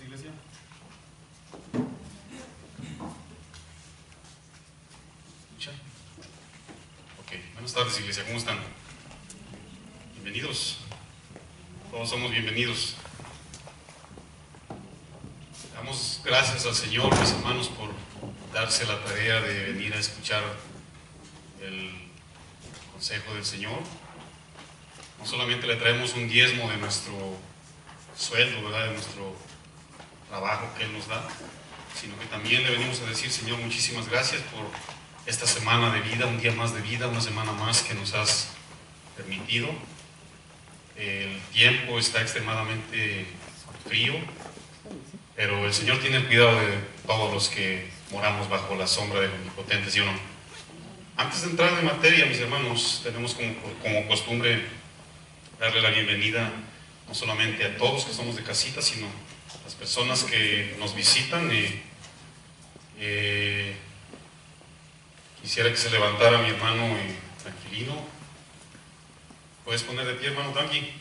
iglesia? ¿Escucha? Ok, buenas tardes, iglesia, ¿cómo están? Bienvenidos. Todos somos bienvenidos. Damos gracias al Señor, mis hermanos, por darse la tarea de venir a escuchar el consejo del Señor. No solamente le traemos un diezmo de nuestro sueldo, ¿verdad?, de nuestro trabajo que Él nos da, sino que también le venimos a decir: Señor, muchísimas gracias por esta semana de vida, un día más de vida, una semana más que nos has permitido. El tiempo está extremadamente frío, pero el Señor tiene el cuidado de todos los que moramos bajo la sombra del Omnipotente, ¿sí o no? Antes de entrar en materia, mis hermanos, tenemos como costumbre darle la bienvenida no solamente a todos que somos de casita, sino a las personas que nos visitan. Quisiera que se levantara mi hermano Tranquilino. ¿Puedes poner de pie, hermano Tranqui?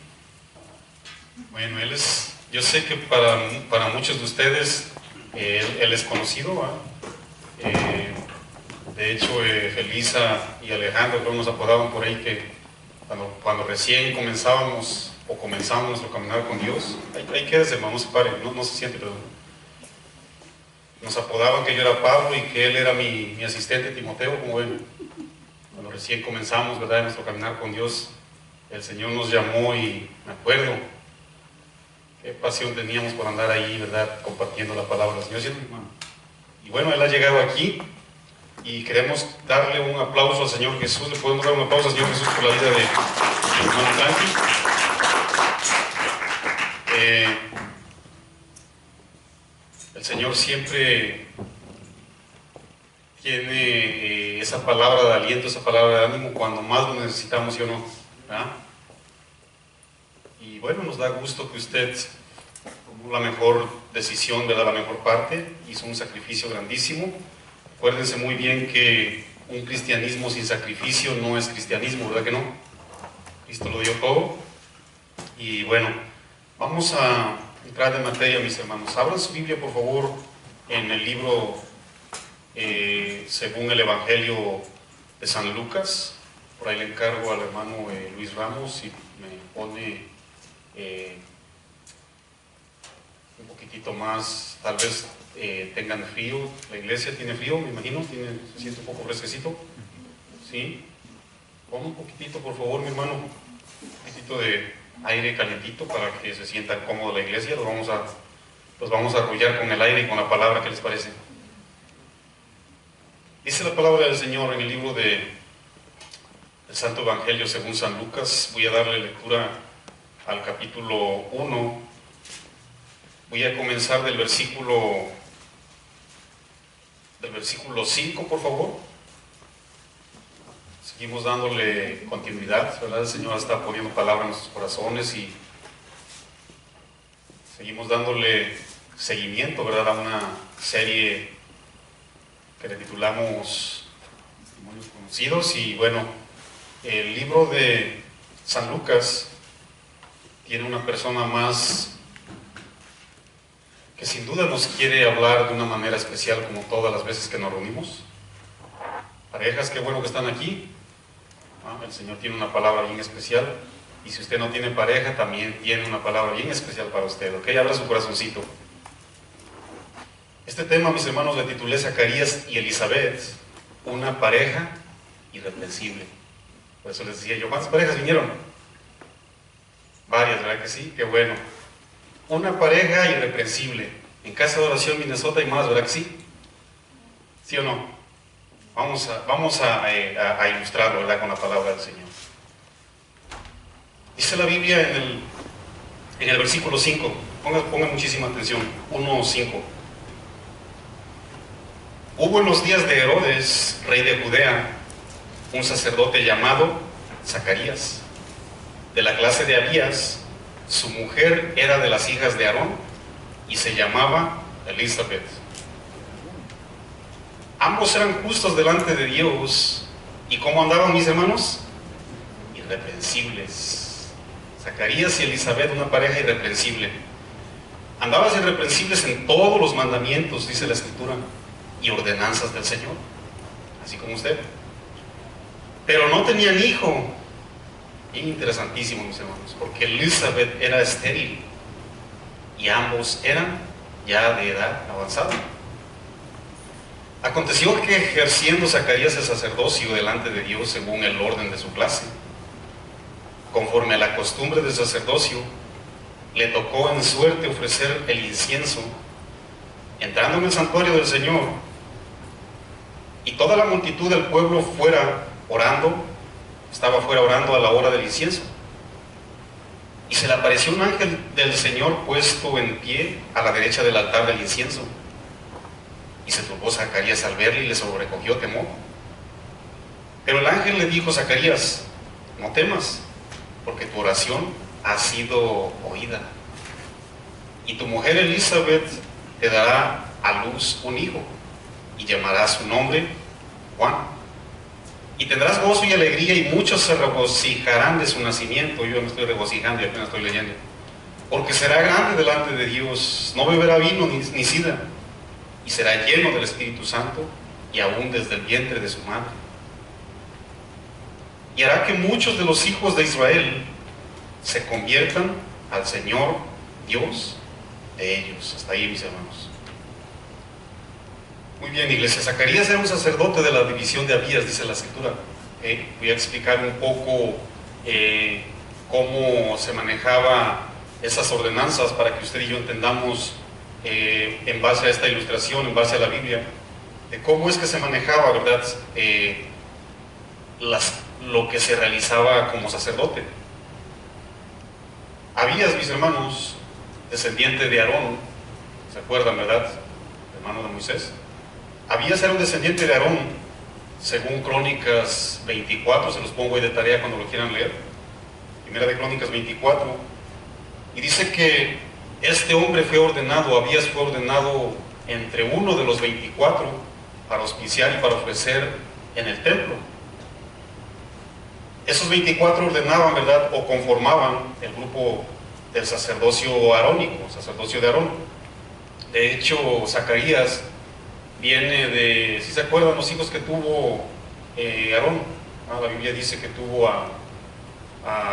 Bueno, él es, yo sé que para muchos de ustedes él es conocido, ¿verdad? De hecho, Felisa y Alejandro creo nos apodaban por ahí que cuando recién comenzamos nuestro caminar con Dios, ahí quédese, hermano, no se pare, no se siente, perdón. Nos apodaban que yo era Pablo y que él era mi asistente Timoteo. Como ven, cuando recién comenzamos, ¿verdad?, nuestro caminar con Dios, el Señor nos llamó y me acuerdo qué pasión teníamos por andar ahí, ¿verdad?, compartiendo la palabra del Señor, ¿cierto, hermano? Y bueno, Él ha llegado aquí y queremos darle un aplauso al Señor Jesús. Le podemos dar un aplauso al Señor Jesús por la vida de hermano Tranqui. El Señor siempre tiene esa palabra de aliento, esa palabra de ánimo cuando más lo necesitamos, ¿sí o no? ¿Verdad? Y bueno, nos da gusto que usted tomó la mejor decisión, ¿verdad?, la mejor parte, hizo un sacrificio grandísimo. Acuérdense muy bien que un cristianismo sin sacrificio no es cristianismo, ¿verdad que no? Cristo lo dio todo. Y bueno, vamos a entrar en materia, mis hermanos. Abran su Biblia, por favor, en el libro según el Evangelio de San Lucas. Por ahí le encargo al hermano Luis Ramos si me pone un poquitito más, tal vez tengan frío. La iglesia tiene frío, me imagino, se siente un poco fresquecito. ¿Sí? Pon un poquitito, por favor, mi hermano, un poquitito de aire calientito para que se sientan cómodos la iglesia. Los vamos a arrullar con el aire y con la palabra. ¿Qué les parece? Dice la palabra del Señor en el libro del Santo Evangelio según San Lucas. Voy a darle lectura al capítulo 1. Voy a comenzar del versículo 5, por favor. Seguimos dándole continuidad, ¿verdad? El Señor está poniendo palabra en nuestros corazones y seguimos dándole seguimiento, ¿verdad?, a una serie que le titulamos Testimonios Conocidos. Y bueno, el libro de San Lucas tiene una persona más que sin duda nos quiere hablar de una manera especial, como todas las veces que nos reunimos. Parejas, qué bueno que están aquí. El Señor tiene una palabra bien especial, y si usted no tiene pareja, también tiene una palabra bien especial para usted, ¿ok? Abra su corazoncito. Este tema, mis hermanos, le titulé Zacarías y Elizabeth, una pareja irreprensible. Por eso les decía yo, ¿cuántas parejas vinieron? Varias, ¿verdad que sí? Qué bueno. Una pareja irreprensible. En Casa de Oración Minnesota hay más, ¿verdad que sí? ¿Sí o no? Vamos a ilustrarlo, ¿verdad?, con la palabra del Señor. Dice la Biblia en el versículo 5, ponga muchísima atención, 1:5. Hubo en los días de Herodes, rey de Judea, un sacerdote llamado Zacarías, de la clase de Abías. Su mujer era de las hijas de Aarón y se llamaba Elizabeth. Ambos eran justos delante de Dios. ¿Y cómo andaban, mis hermanos? Irreprensibles. Zacarías y Elizabeth, una pareja irreprensible. Andabas irreprensibles en todos los mandamientos, dice la Escritura, y ordenanzas del Señor, así como usted. Pero no tenían hijo. Bien interesantísimo, mis hermanos, porque Elizabeth era estéril y ambos eran ya de edad avanzada. Aconteció que, ejerciendo Zacarías el sacerdocio delante de Dios según el orden de su clase, conforme a la costumbre del sacerdocio, le tocó en suerte ofrecer el incienso, entrando en el santuario del Señor, y toda la multitud del pueblo estaba fuera orando a la hora del incienso. Y se le apareció un ángel del Señor puesto en pie a la derecha del altar del incienso. Y se turbó Zacarías al verle y le sobrecogió temor. Pero el ángel le dijo: Zacarías, no temas, porque tu oración ha sido oída. Y tu mujer Elizabeth te dará a luz un hijo, y llamarás su nombre Juan. Y tendrás gozo y alegría, y muchos se regocijarán de su nacimiento. Yo me estoy regocijando y apenas estoy leyendo. Porque será grande delante de Dios, no beberá vino ni sidra, y será lleno del Espíritu Santo, y aún desde el vientre de su madre. Y hará que muchos de los hijos de Israel se conviertan al Señor Dios de ellos. Hasta ahí, mis hermanos. Muy bien, iglesia. Zacarías era un sacerdote de la división de Abías, dice la Escritura. Voy a explicar un poco cómo se manejaba esas ordenanzas para que usted y yo entendamos, en base a esta ilustración, en base a la Biblia, de cómo es que se manejaba, ¿verdad?, lo que se realizaba como sacerdote. Abías, mis hermanos, descendiente de Aarón, ¿se acuerdan, verdad?, hermano de Moisés. Abías era un descendiente de Aarón, según Crónicas 24, se los pongo ahí de tarea cuando lo quieran leer. Primera de Crónicas 24, y dice que este hombre fue ordenado, Abías fue ordenado entre uno de los 24 para auspiciar y para ofrecer en el templo. Esos 24 ordenaban, ¿verdad?, o conformaban el grupo del sacerdocio arónico, sacerdocio de Aarón. De hecho, Zacarías viene de, si se acuerdan, los hijos que tuvo Aarón. La Biblia dice que tuvo a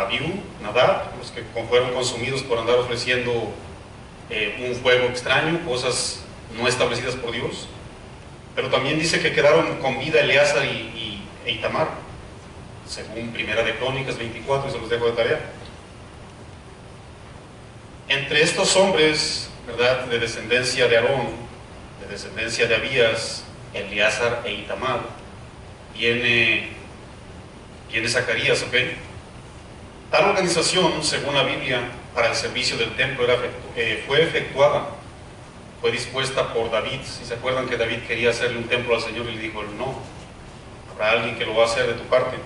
Abiú, Nadab, los que fueron consumidos por andar ofreciendo un fuego extraño, cosas no establecidas por Dios. Pero también dice que quedaron con vida Eleazar e Itamar, según Primera de Crónicas 24, y se los dejo de tarea. Entre estos hombres, ¿verdad?, de descendencia de Aarón, de descendencia de Abías, Eleazar e Itamar, viene Zacarías, ¿ok? Tal organización, según la Biblia, para el servicio del templo fue efectuada, fue dispuesta por David. Si se acuerdan que David quería hacerle un templo al Señor y le dijo: no, habrá alguien que lo va a hacer de tu parte.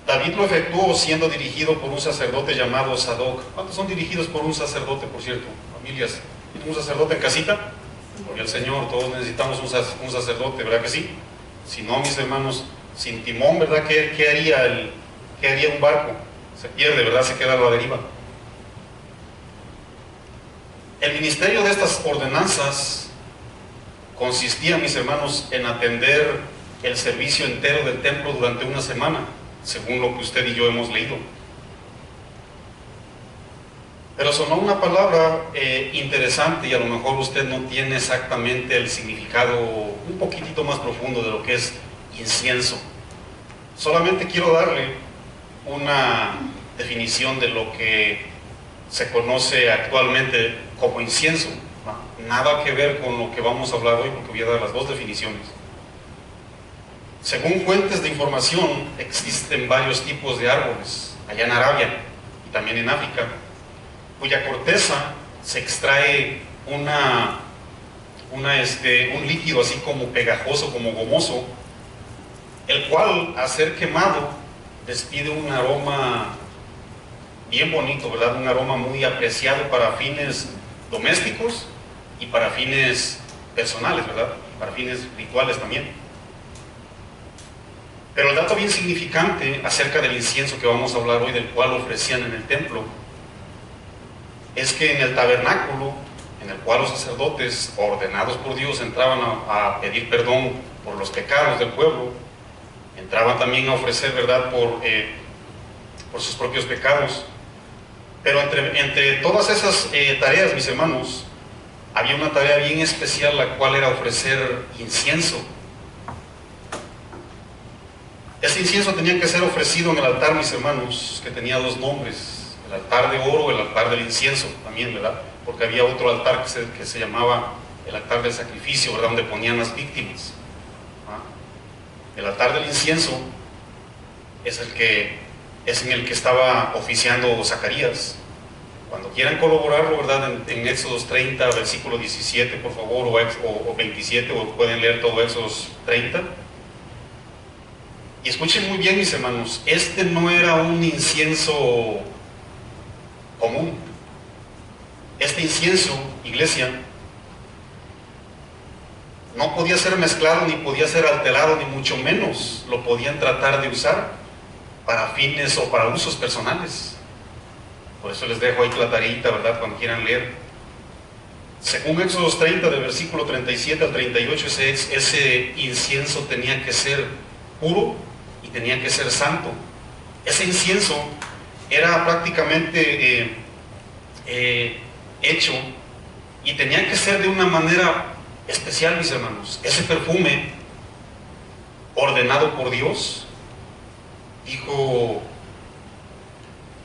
David lo efectuó siendo dirigido por un sacerdote llamado Sadoc. ¿Cuántos son dirigidos por un sacerdote, por cierto? Familias, ¿tienen un sacerdote en casita? Porque el Señor, todos necesitamos un sacerdote, ¿verdad que sí? Si no, mis hermanos, sin timón, ¿verdad?, ¿qué haría un barco? Se pierde, ¿verdad?, se queda a la deriva. El ministerio de estas ordenanzas consistía, mis hermanos, en atender el servicio entero del templo durante una semana, según lo que usted y yo hemos leído. Pero sonó una palabra interesante, y a lo mejor usted no tiene exactamente el significado un poquitito más profundo de lo que es incienso. Solamente quiero darle una definición de lo que se conoce actualmente como incienso. Nada que ver con lo que vamos a hablar hoy, porque voy a dar las dos definiciones. Según fuentes de información, existen varios tipos de árboles allá en Arabia y también en África, cuya corteza se extrae un líquido así como pegajoso, como gomoso, el cual, al ser quemado, despide un aroma bien bonito, ¿verdad? Un aroma muy apreciado para fines domésticos y para fines personales, ¿verdad? Para fines rituales también. Pero el dato bien significante acerca del incienso que vamos a hablar hoy, del cual ofrecían en el templo, es que en el tabernáculo, en el cual los sacerdotes ordenados por Dios entraban a pedir perdón por los pecados del pueblo, entraban también a ofrecer, ¿verdad?, por sus propios pecados. Pero entre todas esas tareas, mis hermanos, había una tarea bien especial, la cual era ofrecer incienso. Ese incienso tenía que ser ofrecido en el altar, mis hermanos, que tenía dos nombres: el altar de oro, el altar del incienso también, ¿verdad? Porque había otro altar que se llamaba el altar del sacrificio, ¿verdad?, donde ponían las víctimas. El altar del incienso es en el que estaba oficiando Zacarías. Cuando quieran colaborarlo, ¿verdad?, en Éxodos 30, versículo 17, por favor, o 27, o pueden leer todo Éxodos 30. Y escuchen muy bien, mis hermanos, este no era un incienso común. Este incienso, iglesia, no podía ser mezclado, ni podía ser alterado, ni mucho menos lo podían tratar de usar para fines o para usos personales. Por eso les dejo ahí la tareita, ¿verdad?, cuando quieran leer. Según Éxodos 30, del versículo 37 al 38, ese incienso tenía que ser puro y tenía que ser santo. Ese incienso era prácticamente hecho y tenía que ser de una manera especial, mis hermanos. Ese perfume, ordenado por Dios, dijo: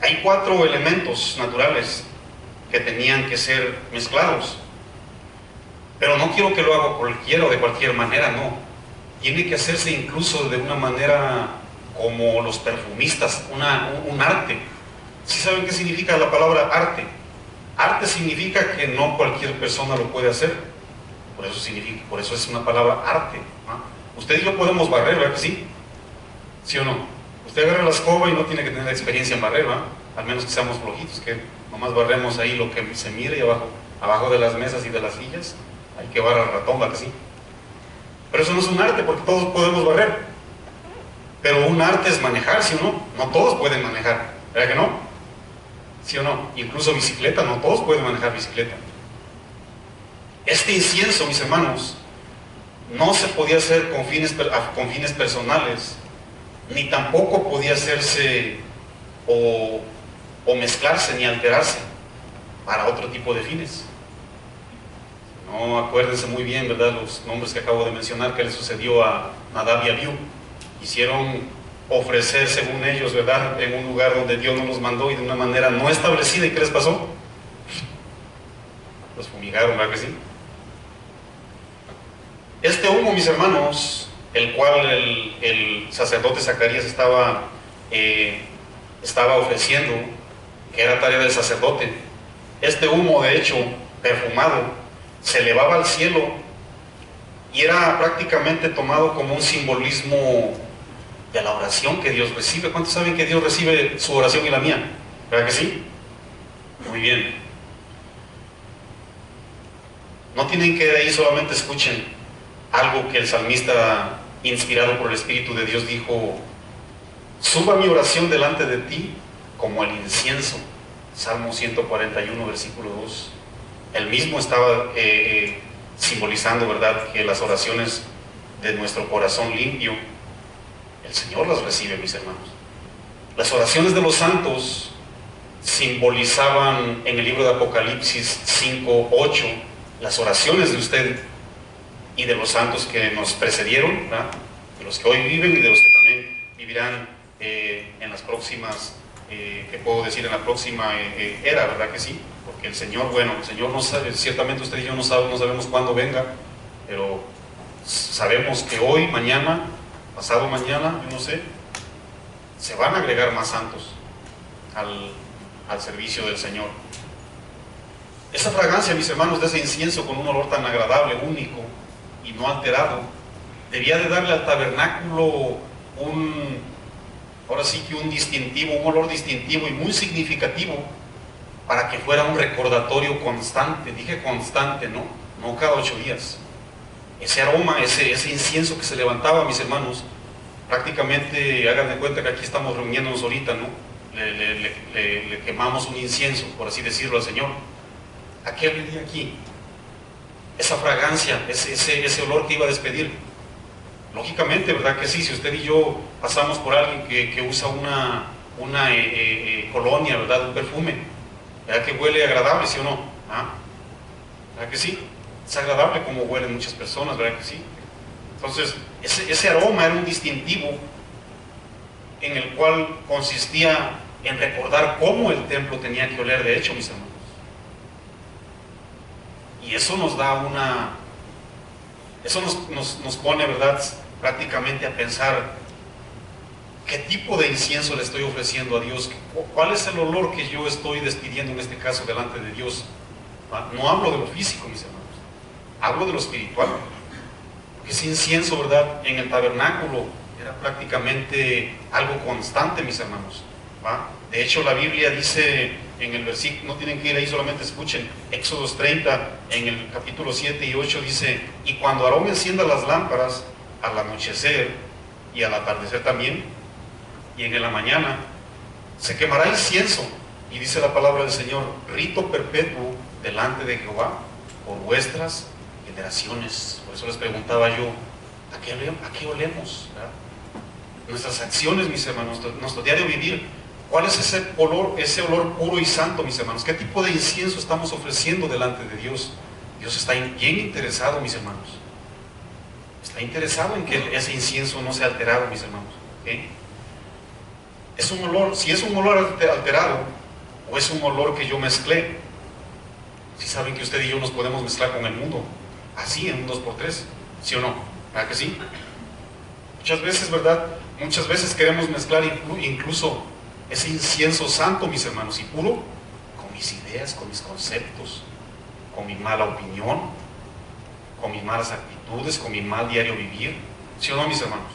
hay 4 elementos naturales que tenían que ser mezclados, pero no quiero que lo haga cualquiera o de cualquier manera, no. Tiene que hacerse incluso de una manera como los perfumistas, un arte. ¿Sí saben qué significa la palabra arte? Arte significa que no cualquier persona lo puede hacer. Por eso es una palabra arte, ¿no? Usted y yo podemos barrer, ¿verdad que sí? ¿Sí o no? Usted agarra la escoba y no tiene que tener experiencia en barrer, ¿verdad? Al menos que seamos flojitos, que nomás barremos ahí lo que se mire, y abajo de las mesas y de las sillas hay que barrar ratón, ¿verdad que sí? Pero eso no es un arte, porque todos podemos barrer. Pero un arte es manejar, ¿sí o no? No todos pueden manejar, ¿verdad que no? ¿Sí o no? Incluso bicicleta, no todos pueden manejar bicicleta. Este incienso, mis hermanos, no se podía hacer con fines personales, ni tampoco podía hacerse o mezclarse ni alterarse para otro tipo de fines. No, acuérdense muy bien, ¿verdad?, los nombres que acabo de mencionar, que le sucedió a Nadab y Abiú. Quisieron ofrecer, según ellos, ¿verdad?, en un lugar donde Dios no los mandó y de una manera no establecida. ¿Y qué les pasó? Los fumigaron, ¿verdad que sí? Este humo, mis hermanos, el cual el sacerdote Zacarías estaba ofreciendo, que era tarea del sacerdote, este humo, de hecho, perfumado, se elevaba al cielo y era prácticamente tomado como un simbolismo de la oración que Dios recibe. ¿Cuántos saben que Dios recibe su oración y la mía? ¿Verdad que sí? Muy bien. No tienen que de ahí solamente escuchen algo que el salmista, inspirado por el Espíritu de Dios, dijo: suba mi oración delante de ti como el incienso. Salmo 141, versículo 2. Él mismo estaba simbolizando, ¿verdad?, que las oraciones de nuestro corazón limpio, el Señor las recibe, mis hermanos. Las oraciones de los santos simbolizaban en el libro de Apocalipsis 5:8 las oraciones de usted y de los santos que nos precedieron, ¿verdad?, de los que hoy viven y de los que también vivirán en las próximas, ¿qué puedo decir?, en la próxima era, ¿verdad que sí? Porque el Señor, bueno, el Señor no sabe, ciertamente usted y yo no sabemos cuándo venga, pero sabemos que hoy, mañana, pasado mañana, yo no sé, se van a agregar más santos al servicio del Señor. Esa fragancia, mis hermanos, de ese incienso con un olor tan agradable, único y no alterado, debía de darle al tabernáculo ahora sí que un distintivo, un olor distintivo y muy significativo, para que fuera un recordatorio constante. Dije constante, no cada 8 días. Ese aroma, ese incienso que se levantaba, mis hermanos, prácticamente, hagan de cuenta que aquí estamos reuniéndonos ahorita, ¿no? le quemamos un incienso, por así decirlo, al Señor, ¿a qué venía aquí? Esa fragancia, ese olor que iba a despedir. Lógicamente, ¿verdad que sí? Si usted y yo pasamos por alguien que usa una colonia, ¿verdad? Un perfume, ¿verdad que huele agradable, sí o no? ¿Ah? ¿Verdad que sí? Es agradable como huelen muchas personas, ¿verdad que sí? Entonces, ese aroma era un distintivo en el cual consistía en recordar cómo el templo tenía que oler, de hecho, mis hermanos. Y eso nos da eso nos pone, ¿verdad?, prácticamente a pensar qué tipo de incienso le estoy ofreciendo a Dios, cuál es el olor que yo estoy despidiendo en este caso delante de Dios. No hablo de lo físico, mis hermanos, hablo de lo espiritual, porque ese incienso, ¿verdad?, en el tabernáculo era prácticamente algo constante, mis hermanos, ¿va? De hecho, la Biblia dice en el versículo, no tienen que ir ahí, solamente escuchen, Éxodos 30, en el capítulo 7 y 8 dice: y cuando Aarón encienda las lámparas al anochecer y al atardecer también, y en la mañana, se quemará incienso, y dice la palabra del Señor, rito perpetuo delante de Jehová por vuestras generaciones. Por eso les preguntaba yo, ¿a qué olemos? ¿Verdad? Nuestras acciones, mis hermanos, nuestro diario vivir, ¿cuál es ese olor puro y santo, mis hermanos? ¿Qué tipo de incienso estamos ofreciendo delante de Dios? Dios está bien interesado, mis hermanos. Está interesado en que ese incienso no sea alterado, mis hermanos. ¿Okay? Es un olor, si es un olor alterado, o es un olor que yo mezclé. Si saben que usted y yo nos podemos mezclar con el mundo, así en un 2x3, ¿sí o no? ¿Verdad que sí? Muchas veces, ¿verdad? Muchas veces queremos mezclar incluso ese incienso santo, mis hermanos, y puro, con mis ideas, con mis conceptos, con mi mala opinión, con mis malas actitudes, con mi mal diario vivir, ¿sí o no, mis hermanos?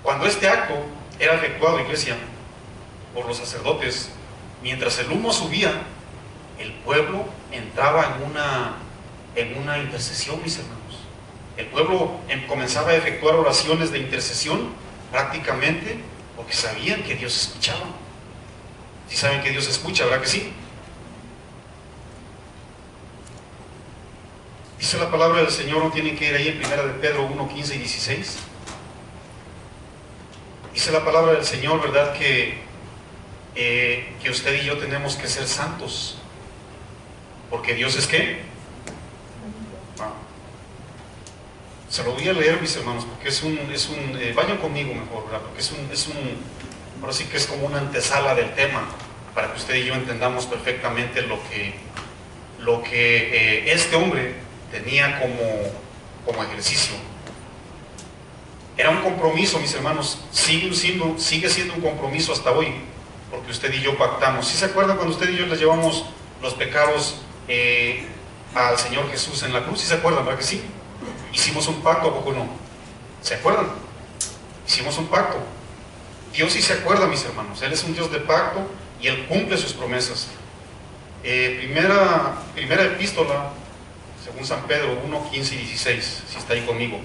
Cuando este acto era efectuado, iglesia, por los sacerdotes, mientras el humo subía, el pueblo entraba en una intercesión, mis hermanos. El pueblo comenzaba a efectuar oraciones de intercesión prácticamente porque sabían que Dios escuchaba. Si saben que Dios escucha, ¿verdad que sí? Dice la palabra del Señor, no tienen que ir ahí en 1 de Pedro 1, 15 y 16. Dice la palabra del Señor, ¿verdad?, que usted y yo tenemos que ser santos. Porque Dios es ¿qué? Se lo voy a leer, mis hermanos, porque vayan conmigo mejor, ¿verdad? Porque ahora sí que es como una antesala del tema, para que usted y yo entendamos perfectamente lo que este hombre tenía como ejercicio. Era un compromiso, mis hermanos, sigue siendo un compromiso hasta hoy, porque usted y yo pactamos. ¿Sí se acuerdan cuando usted y yo les llevamos los pecados al Señor Jesús en la cruz? ¿Sí se acuerdan, verdad que sí? Hicimos un pacto, ¿a poco no? ¿Se acuerdan? Hicimos un pacto. Dios sí se acuerda, mis hermanos. Él es un Dios de pacto y Él cumple sus promesas. Primera epístola, según San Pedro 1, 15 y 16, si está ahí conmigo.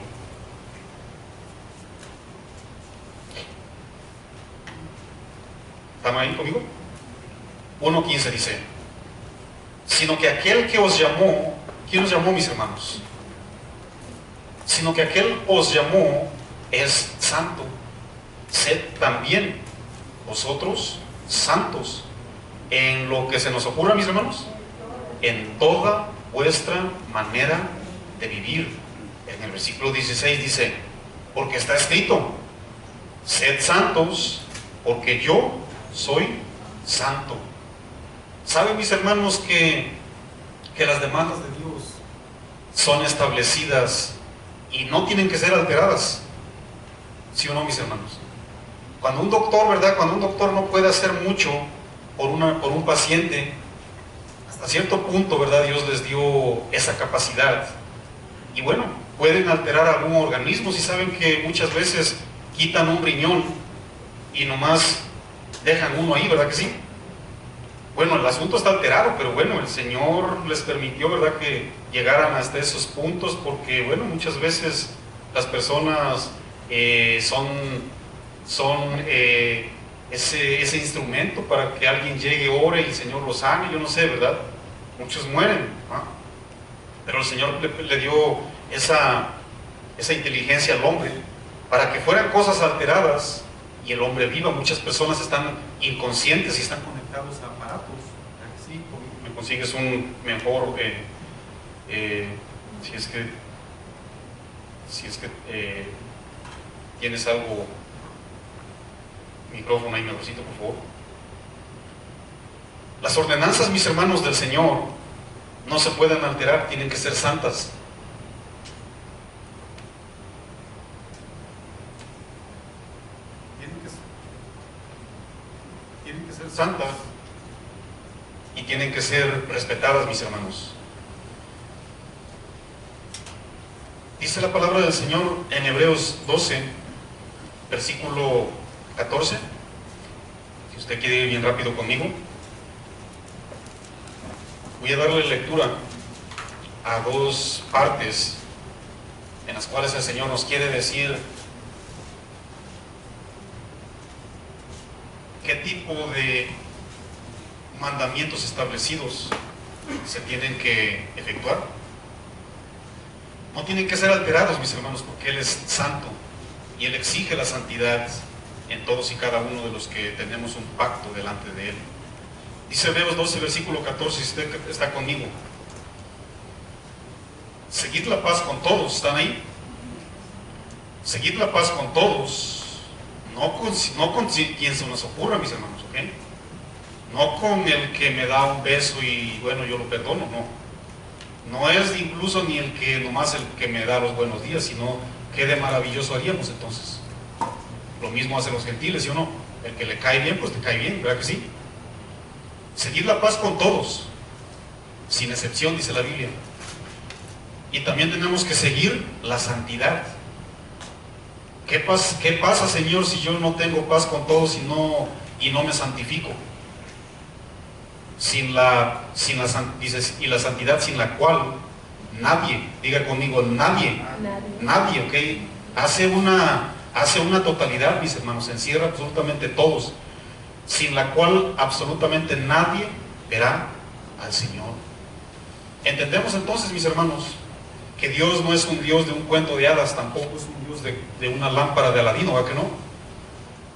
¿Están ahí conmigo? 1:15 dice: sino que aquel que os llamó, ¿quién os llamó, mis hermanos? Sino que aquel os llamó es santo. Sed también vosotros santos en lo que se nos ocurra, mis hermanos, en toda vuestra manera de vivir. En el versículo 16 dice: porque está escrito, sed santos, porque yo soy santo. ¿Saben, mis hermanos, que las demandas de Dios son establecidas y no tienen que ser alteradas? ¿Sí o no, mis hermanos? Cuando un doctor, ¿verdad? Cuando un doctor no puede hacer mucho por un paciente, hasta cierto punto, ¿verdad?, Dios les dio esa capacidad. Y bueno, pueden alterar algún organismo. Si saben que muchas veces quitan un riñón y nomás dejan uno ahí, ¿verdad que sí? Bueno, el asunto está alterado, pero bueno, el Señor les permitió, ¿verdad?, que llegaran hasta esos puntos, porque bueno, muchas veces las personas ese instrumento para que alguien llegue, ore y el Señor lo sane, yo no sé, ¿verdad? Muchos mueren, ¿no? Pero el Señor le dio esa inteligencia al hombre para que fueran cosas alteradas y el hombre viva. Muchas personas están inconscientes y están conectados a aparatos. Sí, me consigues un mejor, si es que tienes algo, micrófono ahí mejorcito, por favor. Las ordenanzas, mis hermanos, del Señor no se pueden alterar, tienen que ser santas. Tienen que ser santas y tienen que ser respetadas, mis hermanos. Dice la palabra del Señor en Hebreos 12, versículo 14. Si usted quiere ir bien rápido conmigo, voy a darle lectura a dos partes en las cuales el Señor nos quiere decir qué tipo de mandamientos establecidos se tienen que efectuar. No tienen que ser alterados, mis hermanos, porque Él es santo y Él exige la santidad en todos y cada uno de los que tenemos un pacto delante de Él. Dice Hebreos 12, versículo 14, si usted está conmigo: seguid la paz con todos. ¿Están ahí? Seguid la paz con todos, no con quien se nos ocurra, mis hermanos, ¿ok? No con el que me da un beso y bueno, yo lo perdono, no. No es incluso ni el que nomás el que me da los buenos días, sino qué de maravilloso haríamos entonces. Lo mismo hacen los gentiles, ¿sí o no? El que le cae bien, pues te cae bien, ¿verdad que sí? Seguid la paz con todos, sin excepción, dice la Biblia. Y también tenemos que seguir la santidad. ¿Qué pasa, Señor, si yo no tengo paz con todos y no me santifico? Dice, y la santidad sin la cual nadie, diga conmigo, nadie, ¿ok? Hace una totalidad, mis hermanos, encierra absolutamente todos, sin la cual absolutamente nadie verá al Señor. Entendemos entonces, mis hermanos, que Dios no es un Dios de un cuento de hadas, tampoco es un Dios de una lámpara de Aladino, ¿verdad que no?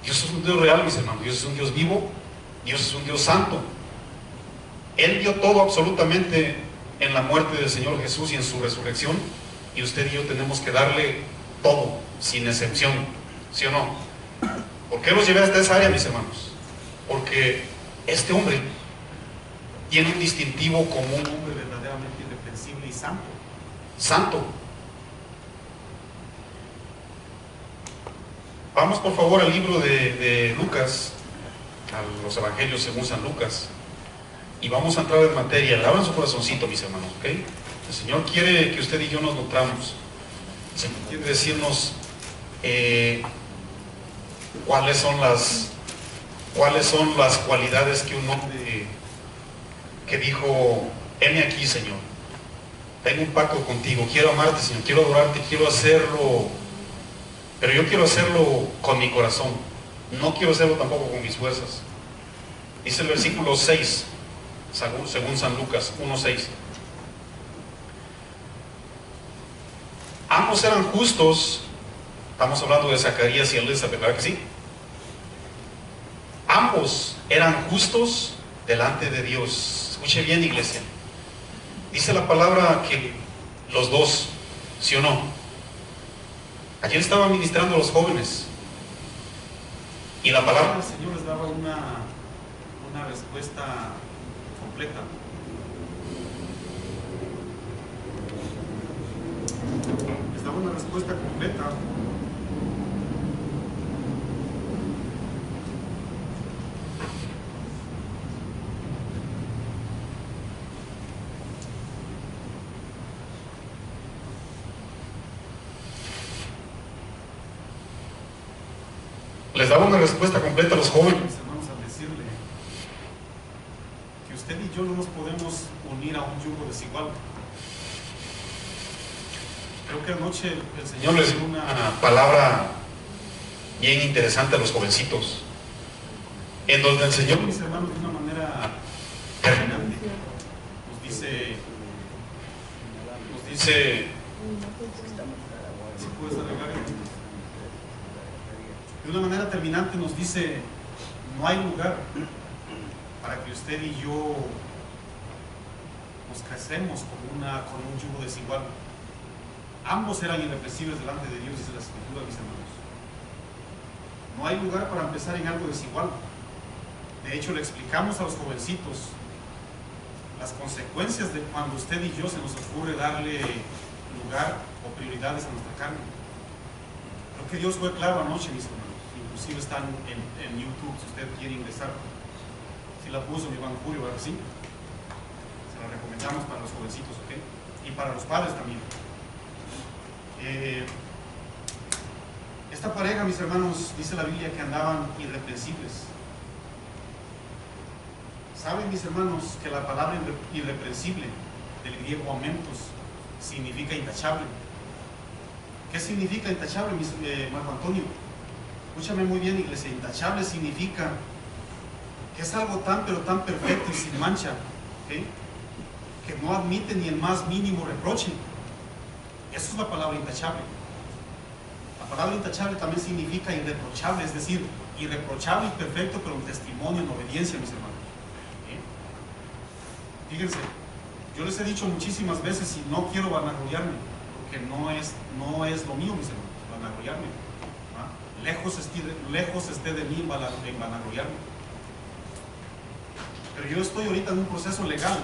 Dios es un Dios real, mis hermanos. Dios es un Dios vivo, Dios es un Dios santo. Él dio todo absolutamente en la muerte del Señor Jesús y en su resurrección, y usted y yo tenemos que darle todo, sin excepción, ¿sí o no? ¿Por qué los llevé hasta esa área, mis hermanos? Porque este hombre tiene un distintivo como un hombre verdaderamente irreprensible y santo. Vamos por favor al libro de Lucas, a los evangelios según San Lucas, y vamos a entrar en materia. Abran su corazoncito, mis hermanos, ¿ok? El Señor quiere que usted y yo nos nutramos. El Señor quiere decirnos cuáles son las cualidades que un hombre que dijo: heme aquí, Señor, tengo un pacto contigo, quiero amarte, Señor, quiero adorarte, quiero hacerlo, pero yo quiero hacerlo con mi corazón, no quiero hacerlo tampoco con mis fuerzas. Dice el versículo 6, según San Lucas 1:6. Ambos eran justos. Estamos hablando de Zacarías y Elizabeth, ¿verdad que sí? Ambos eran justos delante de Dios. Escuche bien, iglesia. Dice la palabra que los dos, ¿sí o no? Ayer estaba ministrando a los jóvenes y la palabra del Señor les daba una respuesta completa. Les daba una respuesta completa. Les daba una respuesta completa a los jóvenes, hermanos, al decirle que usted y yo no nos podemos unir a un yugo desigual. Creo que anoche el Señor les dio una palabra bien interesante a los jovencitos. en donde el Señor, mis hermanos, de una manera terminante, nos dice, ¿si puedes arreglar esto? De una manera terminante nos dice, no hay lugar para que usted y yo nos casemos con un yugo desigual. Ambos eran irrepresibles delante de Dios, dice la Escritura, mis hermanos. No hay lugar para empezar en algo desigual. De hecho, le explicamos a los jovencitos las consecuencias de cuando usted y yo se nos ocurre darle lugar o prioridades a nuestra carne. Creo que Dios fue claro anoche, mis hermanos. Inclusive están en YouTube, si usted quiere ingresar. Si la puso mi hermano Julio, ¿verdad? Sí. Se la recomendamos para los jovencitos, ¿ok? Y para los padres también. Esta pareja, mis hermanos, dice la Biblia que andaban irreprensibles. ¿Saben, mis hermanos, que la palabra irreprensible, del griego amentos, significa intachable? ¿Qué significa intachable, Marco Antonio? Escúchame muy bien, iglesia. Intachable significa que es algo tan, pero tan perfecto y sin mancha, ¿okay? Que no admite ni el más mínimo reproche. Esa es la palabra intachable. La palabra intachable también significa irreprochable, es decir, irreprochable y perfecto, pero un testimonio en obediencia, mis hermanos. Fíjense, yo les he dicho muchísimas veces y no quiero vanagloriarme, porque no es lo mío, mis hermanos, vanagloriarme. Lejos esté de mí en vanagloriarme. Pero yo estoy ahorita en un proceso legal.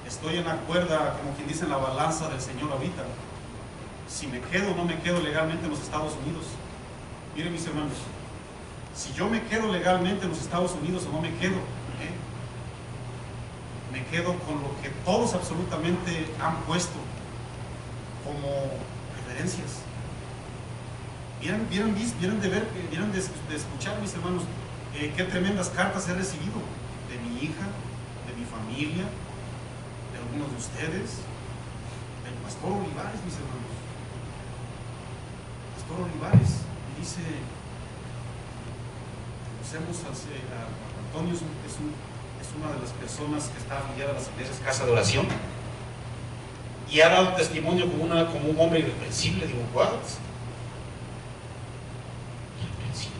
Estoy en la cuerda, como quien dice, en la balanza del Señor ahorita. Si me quedo o no me quedo legalmente en los Estados Unidos. Miren, mis hermanos, si yo me quedo legalmente en los Estados Unidos o no me quedo, me quedo con lo que todos absolutamente han puesto como referencias. Vieran de escuchar, mis hermanos, qué tremendas cartas he recibido de mi hija, de mi familia, de algunos de ustedes, del pastor Olivares, mis hermanos. Pastor Olivares dice, conocemos a Antonio, es una de las personas que está afiliada a las iglesias Casa de Oración y ha dado testimonio como un hombre irreprensible. Digo, ¿what? Irreprensible.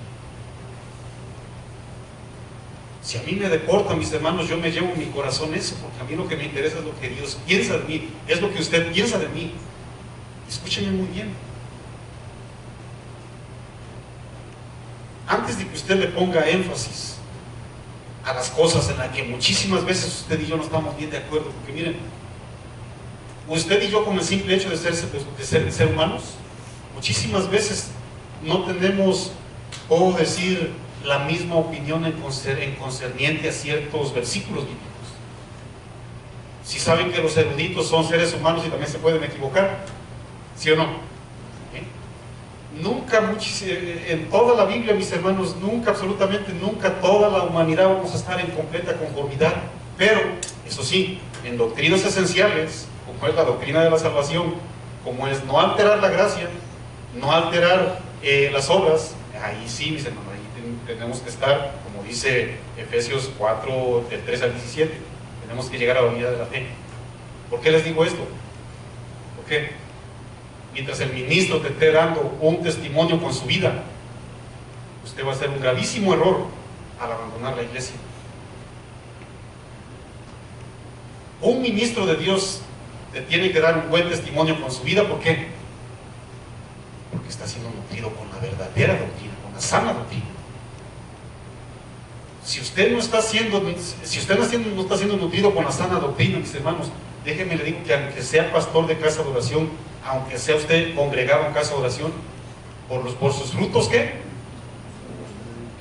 Si a mí me deportan, mis hermanos, yo me llevo en mi corazón eso, porque a mí lo que me interesa es lo que Dios piensa de mí, es lo que usted piensa de mí. Escúchenme muy bien. Antes de que usted le ponga énfasis a las cosas en las que muchísimas veces usted y yo no estamos bien de acuerdo, porque miren, usted y yo, con el simple hecho de ser humanos, muchísimas veces no tenemos, puedo decir, la misma opinión en concerniente a ciertos versículos bíblicos. Si saben que los eruditos son seres humanos y también se pueden equivocar, ¿sí o no? Nunca, en toda la Biblia, mis hermanos, nunca, absolutamente nunca, toda la humanidad vamos a estar en completa conformidad. Pero, eso sí, en doctrinas esenciales, como es la doctrina de la salvación, como es no alterar la gracia, no alterar las obras, ahí sí, mis hermanos, ahí tenemos que estar, como dice Efesios 4, del 3 al 17, tenemos que llegar a la unidad de la fe. ¿Por qué les digo esto? ¿Por qué? Mientras el ministro te esté dando un testimonio con su vida, usted va a hacer un gravísimo error al abandonar la iglesia. Un ministro de Dios te tiene que dar un buen testimonio con su vida. ¿Por qué? Porque está siendo nutrido con la verdadera doctrina, con la sana doctrina. Si usted no está siendo nutrido con la sana doctrina, mis hermanos, déjenme le digo que aunque sea pastor de casa de oración, aunque sea usted congregado en casa de oración, por sus frutos, ¿qué?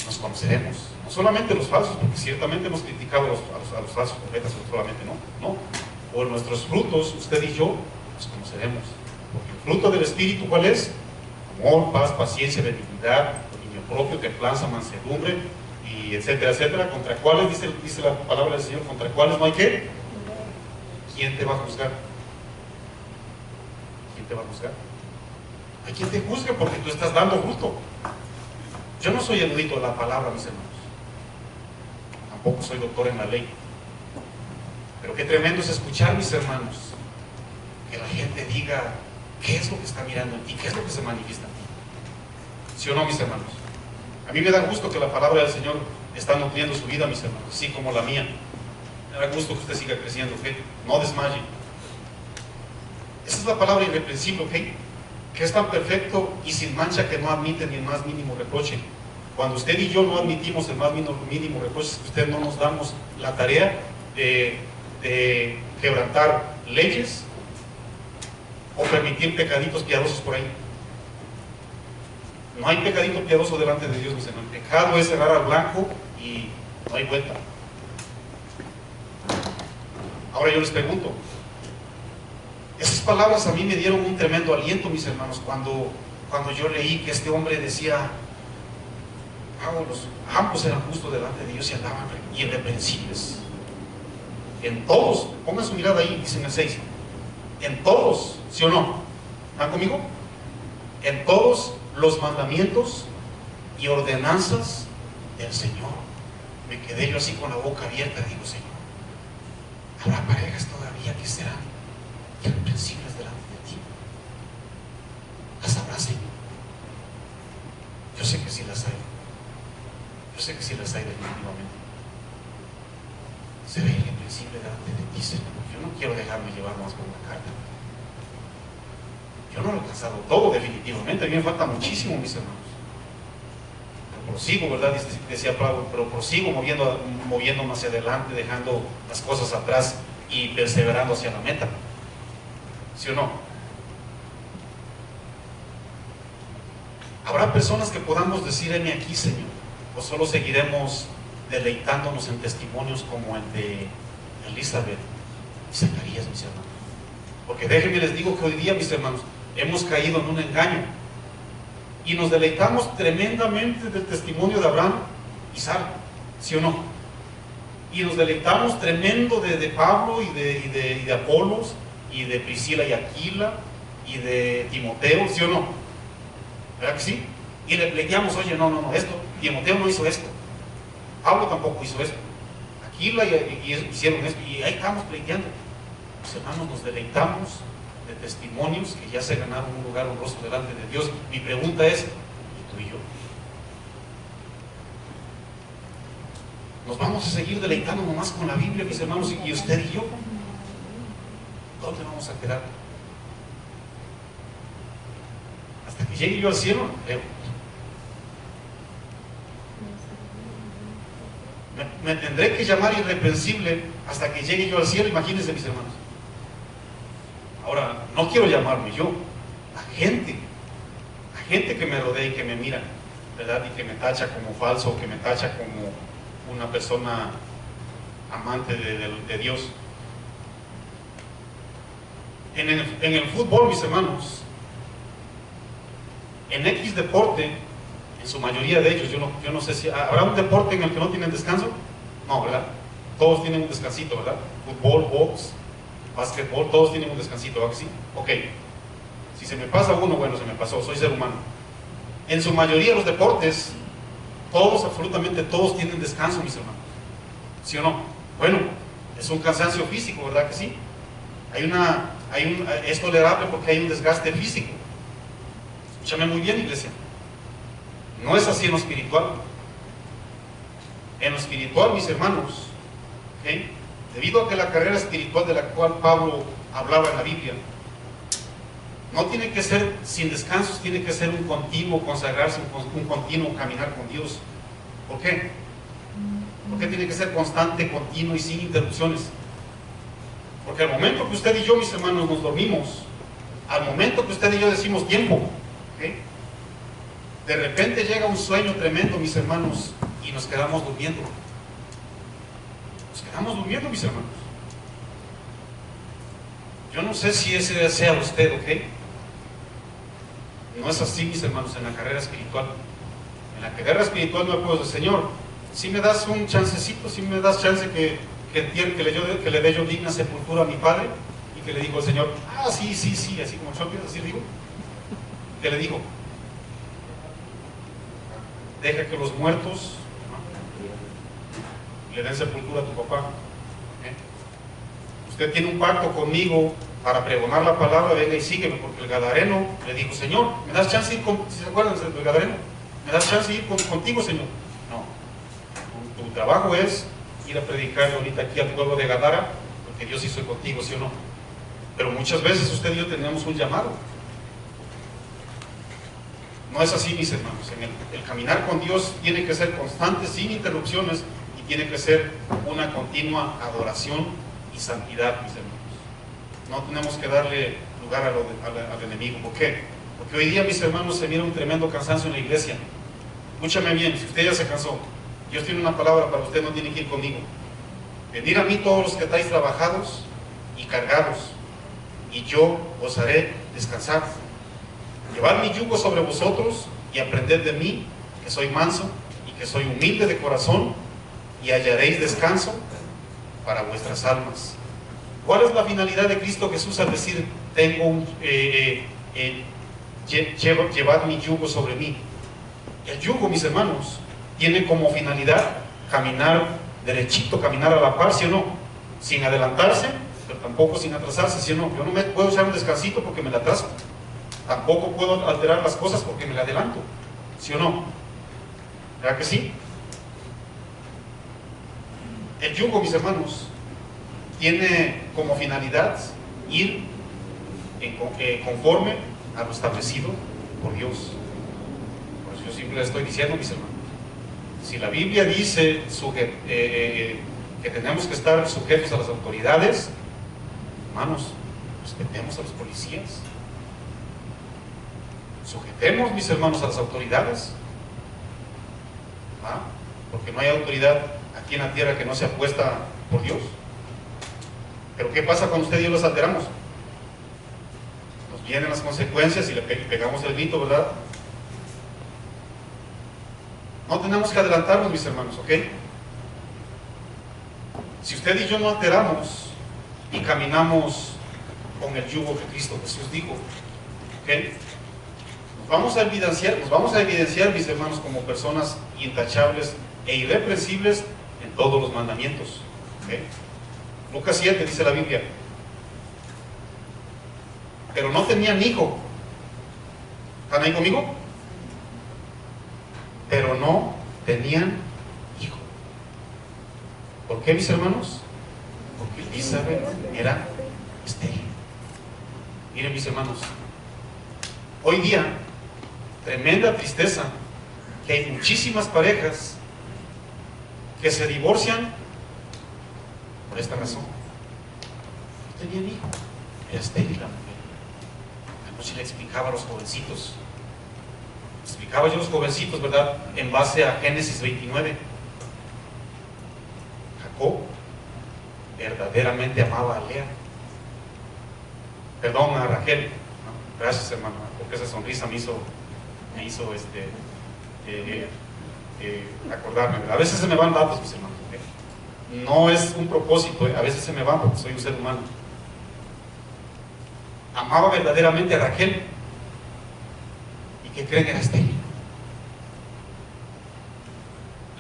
Nos conoceremos. No solamente los falsos, porque ciertamente hemos criticado a los falsos profetas, solamente no. Por nuestros frutos, usted y yo, nos conoceremos. Porque el fruto del Espíritu, ¿cuál es? Amor, paz, paciencia, benignidad, dominio propio, templanza, mansedumbre, y etcétera, etcétera. ¿Contra cuáles, dice la palabra del Señor, contra cuáles no hay qué? ¿Quién te va a juzgar? ¿Quién te va a juzgar? Hay quien te juzgue porque tú estás dando fruto. Yo no soy erudito de la palabra, mis hermanos. tampoco soy doctor en la ley. Pero qué tremendo es escuchar, mis hermanos, que la gente diga qué es lo que está mirando en ti, qué es lo que se manifiesta en ti. ¿Sí o no, mis hermanos? A mí me da gusto que la palabra del Señor está nutriendo su vida, mis hermanos, así como la mía. Me da gusto que usted siga creciendo, ¿ok? No desmaye. Esa es la palabra irreprensible, ¿ok? Que es tan perfecto y sin mancha que no admite ni el más mínimo reproche. Cuando usted y yo no admitimos el más mínimo reproche, es que usted no nos damos la tarea de quebrantar leyes o permitir pecaditos piadosos por ahí. No hay pecadito piadoso delante de Dios, mis hermanos. El pecado es cerrar al blanco y no hay vuelta. Ahora yo les pregunto, esas palabras a mí me dieron un tremendo aliento, mis hermanos, cuando yo leí que este hombre decía, los ambos eran justos delante de Dios y andaban irreprensibles. En todos, pongan su mirada ahí, dice en el 6, en todos, ¿sí o no? ¿Están conmigo? En todos los mandamientos y ordenanzas del Señor. Me quedé yo así con la boca abierta, digo, Señor, ¿habrá parejas todavía que serán irreprensibles delante de ti? ¿Las habrá, Señor? Yo sé que sí las hay. Yo sé que sí las hay definitivamente. Seré irreprensible delante de ti, Señor. Yo no quiero dejarme llevar más por la carne. Yo no lo he alcanzado todo definitivamente. A mí me falta muchísimo, mis hermanos. Pero prosigo, ¿verdad? Decía Pablo, pero prosigo moviéndome hacia adelante, dejando las cosas atrás y perseverando hacia la meta. ¿Sí o no? Habrá personas que podamos decir, heme aquí, Señor, o solo seguiremos deleitándonos en testimonios como el de Elizabeth y Zacarías, mis hermanos. Porque déjenme les digo que hoy día, mis hermanos, hemos caído en un engaño y nos deleitamos tremendamente del testimonio de Abraham y Sara, ¿sí o no? Y nos deleitamos tremendo de Pablo y de Apolos y de Priscila y Aquila y de Timoteo, ¿sí o no? ¿Verdad que sí? Y le pleiteamos, oye, no, esto, Timoteo no hizo esto, Pablo tampoco hizo esto, Aquila y hicieron esto, y ahí estamos pleiteando. Los hermanos, nos deleitamos de testimonios que ya se ganaron un lugar honroso delante de Dios. Mi pregunta es, ¿y tú y yo? ¿Nos vamos a seguir deleitando nomás con la Biblia, mis hermanos, y usted y yo? ¿Dónde vamos a quedar? Hasta que llegue yo al cielo, creo. Me tendré que llamar irreprensible hasta que llegue yo al cielo, imagínense, mis hermanos. Ahora, no quiero llamarme yo, la gente que me rodea y que me mira, ¿verdad? Y que me tacha como falso, o que me tacha como una persona amante de Dios. En el fútbol, mis hermanos, en X deporte, en su mayoría de ellos, yo no sé si habrá un deporte en el que no tienen descanso. No, ¿verdad? Todos tienen un descansito, ¿verdad? Fútbol, box, básquetbol, todos tienen un descansito, ¿verdad que sí? Ok. Si se me pasa uno, bueno, se me pasó, soy ser humano. En su mayoría de los deportes, todos, absolutamente todos tienen descanso, mis hermanos. ¿Sí o no? Bueno, es un cansancio físico, ¿verdad que sí? Es tolerable porque hay un desgaste físico. Escúchame muy bien, iglesia. No es así en lo espiritual. En lo espiritual, mis hermanos, ¿okay? Debido a que la carrera espiritual de la cual Pablo hablaba en la Biblia no tiene que ser sin descansos, tiene que ser un continuo consagrarse, un continuo caminar con Dios. ¿Por qué? Porque tiene que ser constante, continuo y sin interrupciones. Porque al momento que usted y yo, mis hermanos, nos dormimos, al momento que usted y yo decimos tiempo, ¿okay? De repente llega un sueño tremendo, mis hermanos, y nos quedamos durmiendo. Nos quedamos durmiendo, mis hermanos. Yo no sé si ese sea usted, ¿ok? No es así, mis hermanos, en la carrera espiritual. En la carrera espiritual no puedo decir, Señor, si me das un chancecito, si me das chance que le dé yo digna sepultura a mi padre, y que le digo al Señor, sí, así como yo así digo, que le digo, deja que los muertos le den sepultura a tu papá. Usted tiene un pacto conmigo para pregonar la palabra, venga y sígueme, porque el gadareno le dijo, Señor, ¿me das chance de ir si se acuerdan del gadareno? ¿Me das chance de ir contigo, Señor? No. Tu trabajo es ir a predicar ahorita aquí al pueblo de Gadara, porque Dios hizo contigo, ¿sí o no? Pero muchas veces usted y yo tenemos un llamado. No es así, mis hermanos. El caminar con Dios tiene que ser constante, sin interrupciones, y tiene que ser una continua adoración y santidad, mis hermanos. No tenemos que darle lugar al enemigo. ¿Por qué? Porque hoy día, mis hermanos, se mira un tremendo cansancio en la iglesia. Escúchame bien, si usted ya se cansó, Dios tiene una palabra para usted, no tiene que ir conmigo. Venid a mí todos los que estáis trabajados y cargados, y yo os haré descansar. Llevad mi yugo sobre vosotros y aprended de mí, que soy manso y que soy humilde de corazón, y hallaréis descanso para vuestras almas. ¿Cuál es la finalidad de Cristo Jesús al decir, llevad mi yugo sobre mí? El yugo, mis hermanos, tiene como finalidad caminar derechito, caminar a la par, ¿sí o no? Sin adelantarse, pero tampoco sin atrasarse, ¿sí o no? Yo no me puedo echar un descansito porque me la atraso. Tampoco puedo alterar las cosas porque me la adelanto, ¿sí o no? ¿Verdad que sí? El yugo, mis hermanos, tiene como finalidad ir conforme a lo establecido por Dios. Por eso yo siempre les estoy diciendo, mis hermanos, si la Biblia dice que tenemos que estar sujetos a las autoridades, hermanos, respetemos a los policías. Sujetemos, mis hermanos, a las autoridades. ¿Ah? Porque no hay autoridad aquí en la tierra que no sea puesta por Dios. Pero ¿qué pasa cuando usted y yo los alteramos? Nos vienen las consecuencias y le pegamos el grito, ¿verdad? No tenemos que adelantarnos, mis hermanos, ¿ok? Si usted y yo no alteramos y caminamos con el yugo que Cristo Jesús dijo, ¿ok? Nos vamos a evidenciar, mis hermanos, como personas intachables e irreprensibles en todos los mandamientos, ¿ok? Lucas 7 dice la Biblia, pero no tenían hijo. ¿Están ahí conmigo? Pero no tenían hijo. ¿Por qué, mis hermanos? Porque Elizabeth era estéril. Miren, mis hermanos, hoy día, tremenda tristeza que hay muchísimas parejas que se divorcian por esta razón. No tenían hijo, era estéril la mujer. Anoche le explicaba a los jovencitos, ¿verdad? En base a Génesis 29. Jacob verdaderamente amaba a Lea. Perdón, a Rachel. ¿No? Gracias, hermano, porque esa sonrisa me hizo acordarme, ¿verdad? A veces se me van datos, mis hermanos. No es un propósito, a veces se me va porque soy un ser humano. Amaba verdaderamente a Rachel. ¿Y qué creen? Era estéril.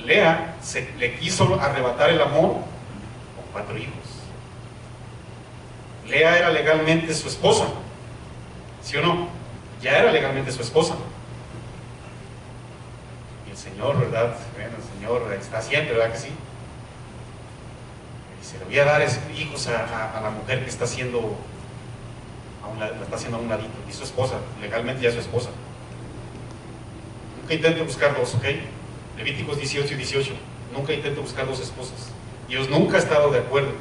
Lea le quiso arrebatar el amor con 4 hijos. Lea era legalmente su esposa, ¿sí o no? Ya era legalmente su esposa. Y el Señor, ¿verdad? Bueno, el Señor está siempre, ¿verdad que sí? Se le voy a dar hijos a la mujer que está haciendo la está haciendo a un ladito, y su esposa, legalmente ya es su esposa. Nunca intente buscar dos, ¿ok? Levíticos 18 y 18, nunca intente buscar 2 esposas. Dios nunca ha estado de acuerdo,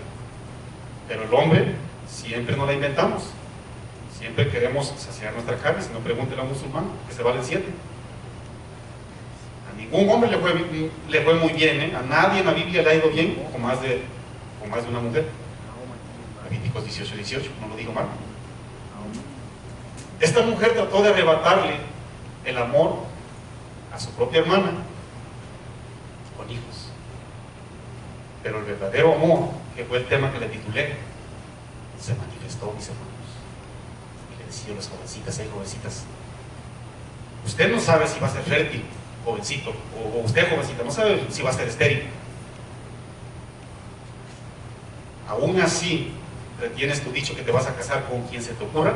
pero el hombre siempre nos la inventamos, siempre queremos saciar nuestra carne. Si no, pregúntele a un musulmán, que se valen 7. A ningún hombre le fue muy bien, ¿eh? A nadie en la Biblia le ha ido bien con más de una mujer. Levíticos 18 y 18, no lo digo mal. Esta mujer trató de arrebatarle el amor a su propia hermana con hijos, pero el verdadero amor, que fue el tema que le titulé, se manifestó, mis hermanos. Y le decía a las jovencitas: hey, jovencitas, usted no sabe si va a ser fértil, jovencito, o usted, jovencita, no sabe si va a ser estéril, aún así retienes tu dicho que te vas a casar con quien se te ocurra.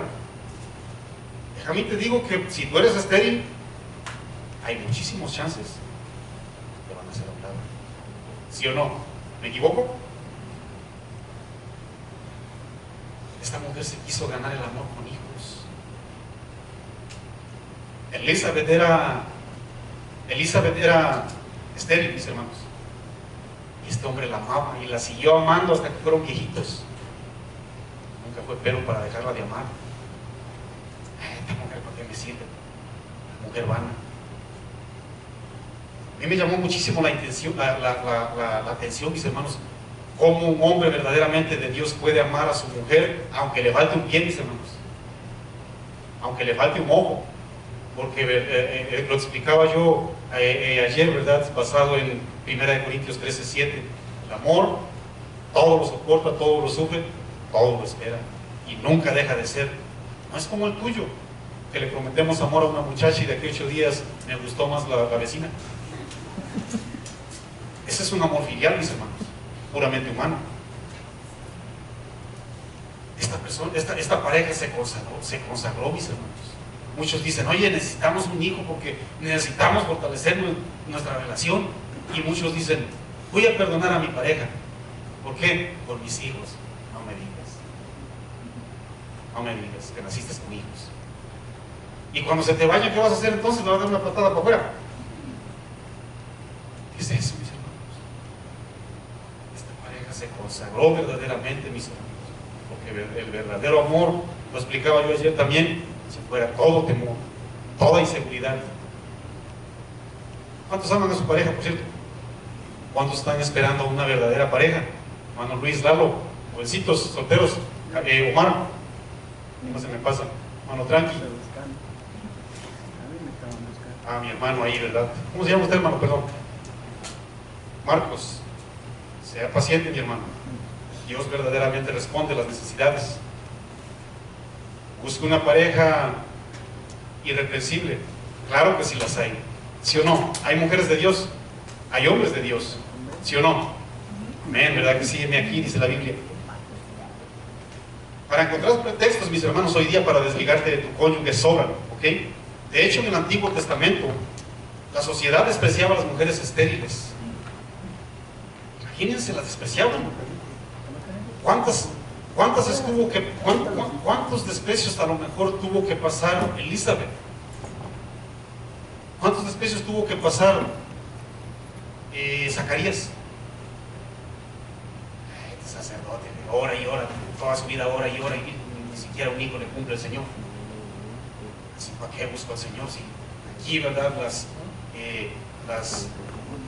Déjame te digo que si tú eres estéril, hay muchísimos chances de van a ser a un lado. ¿Sí o no? ¿Me equivoco? Esta mujer se quiso ganar el amor con hijos. Elizabeth era estéril, mis hermanos. Y este hombre la amaba y la siguió amando hasta que fueron viejitos. Nunca fue pero para dejarla de amar. Esta mujer, ¿para qué me sirve? La mujer vana. A mí me llamó muchísimo la atención, mis hermanos, cómo un hombre verdaderamente de Dios puede amar a su mujer, aunque le falte un pie, mis hermanos, aunque le falte un ojo, porque lo explicaba yo ayer, ¿verdad? Basado en 1 Corintios 13:7. El amor todo lo soporta, todo lo sufre, todo lo espera y nunca deja de ser. No es como el tuyo, que le prometemos amor a una muchacha y de aquí a 8 días me gustó más la vecina. Ese es un amor filial, mis hermanos, puramente humano. Esta pareja se consagró, mis hermanos. Muchos dicen, oye, necesitamos un hijo porque necesitamos fortalecer nuestra relación. Y muchos dicen, voy a perdonar a mi pareja. ¿Por qué? Por mis hijos. No me digas. No me digas que naciste con hijos. Y cuando se te vaya, ¿qué vas a hacer entonces? ¿Le vas a dar una patada para afuera? ¿Qué es eso, mis hermanos? Esta pareja se consagró verdaderamente, mis hermanos. Porque el verdadero amor, lo explicaba yo ayer también, se fuera todo temor, toda inseguridad. ¿Cuántos aman a su pareja, por cierto? ¿Cuántos están esperando a una verdadera pareja? Hermano Luis, Lalo, jovencitos, solteros, Omar, no se me pasa, hermano Tranqui. Ah, mi hermano ahí, ¿verdad? ¿Cómo se llama usted, hermano? Perdón. Marcos. Sea paciente, mi hermano. Dios verdaderamente responde a las necesidades. Busca una pareja irreprensible. Claro que sí las hay. ¿Sí o no? Hay mujeres de Dios, hay hombres de Dios. ¿Sí o no? Amén, ¿verdad que sí? Aquí dice la Biblia. Para encontrar pretextos, mis hermanos, hoy día para desligarte de tu cónyuge sobran, ¿ok? De hecho, en el Antiguo Testamento, la sociedad despreciaba a las mujeres estériles. Imagínense, las despreciaban. ¿Cuántos desprecios a lo mejor tuvo que pasar Elizabeth? ¿Cuántos desprecios tuvo que pasar Zacarías? Este sacerdote, ora y ora, toda su vida ora y ora, y ni siquiera un hijo le cumple el Señor. Así, ¿para qué busco al Señor? Si aquí, ¿verdad?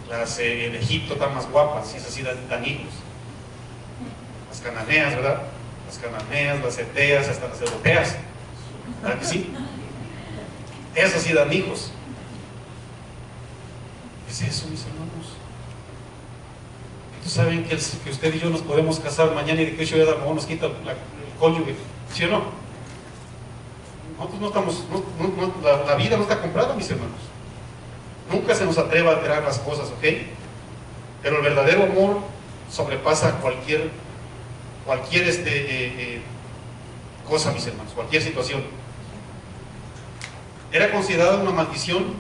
Las de Egipto están más guapas, si es así, dan hijos. Las cananeas, ¿verdad? Las cananeas, las eteas, hasta las europeas. ¿Verdad que sí? Esas sí dan hijos. ¿Qué es eso, mis hermanos? ¿Ustedes saben que usted y yo nos podemos casar mañana y de que 8 días nos quita el cónyuge? ¿Sí o no? Nosotros no estamos, la vida no está comprada, mis hermanos. Nunca se nos atreva a alterar las cosas, ¿ok? Pero el verdadero amor sobrepasa cualquier cosa, mis hermanos, cualquier situación. Era considerada una maldición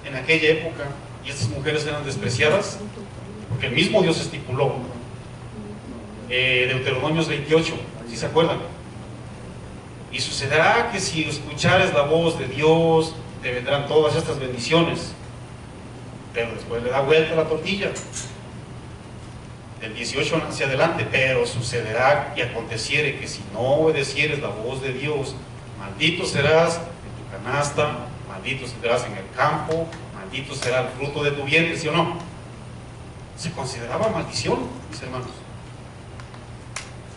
en aquella época, y estas mujeres eran despreciadas, porque el mismo Dios estipuló, Deuteronomios 28, ¿sí se acuerdan? Y sucederá que si escuchares la voz de Dios, te vendrán todas estas bendiciones. Pero después le da vuelta la tortilla. Del 18 hacia adelante. Pero sucederá y aconteciere que si no obedecieres la voz de Dios, maldito serás en tu canasta, maldito serás en el campo, maldito será el fruto de tu vientre, ¿sí o no? Se consideraba maldición, mis hermanos.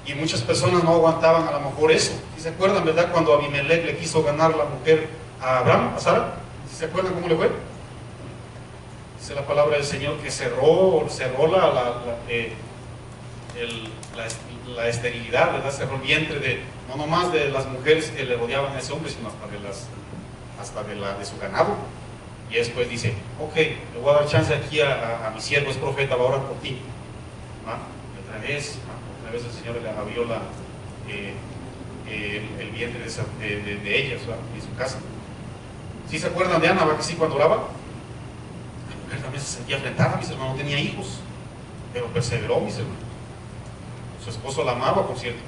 Y muchas personas no aguantaban a lo mejor eso. ¿Sí se acuerdan, verdad? Cuando Abimelech le quiso ganar la mujer a Abraham, a Sara. ¿Sí se acuerdan cómo le fue? Dice la palabra del Señor que cerró la esterilidad, ¿verdad? Cerró el vientre no nomás de las mujeres que le rodeaban a ese hombre, sino hasta de su ganado. Y después dice, ok, le voy a dar chance aquí a mi siervo, es profeta, va a orar por ti. ¿Ah? Le otra vez el Señor le abrió el vientre de ellas, ¿verdad? En su casa. ¿Sí se acuerdan de Ana, ¿verdad? Que sí, cuando oraba? La mujer también se sentía afrentada, mis hermanos, no tenía hijos, pero perseveró, mis hermanos. Su esposo la amaba, por cierto.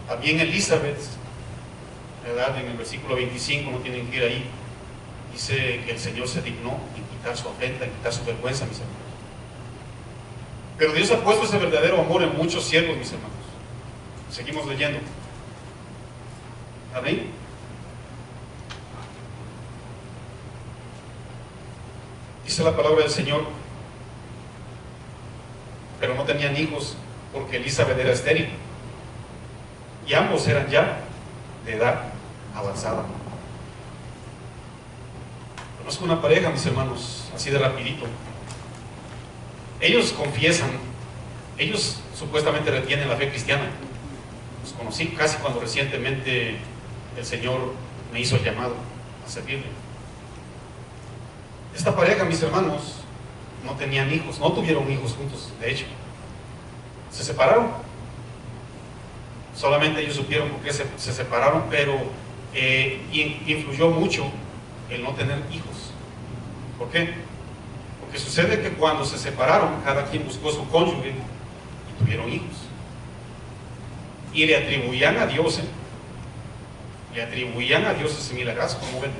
También Elizabeth, ¿verdad? En el versículo 25, no tienen que ir ahí, dice que el Señor se dignó en quitar su afrenta, en quitar su vergüenza, mis hermanos. Pero Dios ha puesto ese verdadero amor en muchos siervos, mis hermanos. Seguimos leyendo. Amén. Dice la palabra del Señor, pero no tenían hijos porque Elizabeth era estéril y ambos eran ya de edad avanzada. Conozco una pareja, mis hermanos, así de rapidito. Ellos confiesan, ellos supuestamente retienen la fe cristiana. Los conocí casi cuando recientemente el Señor me hizo el llamado a servirle. Esta pareja, mis hermanos, no tenían hijos, no tuvieron hijos juntos, de hecho. Se separaron. Solamente ellos supieron por qué se separaron, pero influyó mucho el no tener hijos. ¿Por qué? Porque sucede que cuando se separaron, cada quien buscó su cónyuge y tuvieron hijos. Y le atribuían a Dios, le atribuían a Dios ese milagrazo, ¿cómo ven?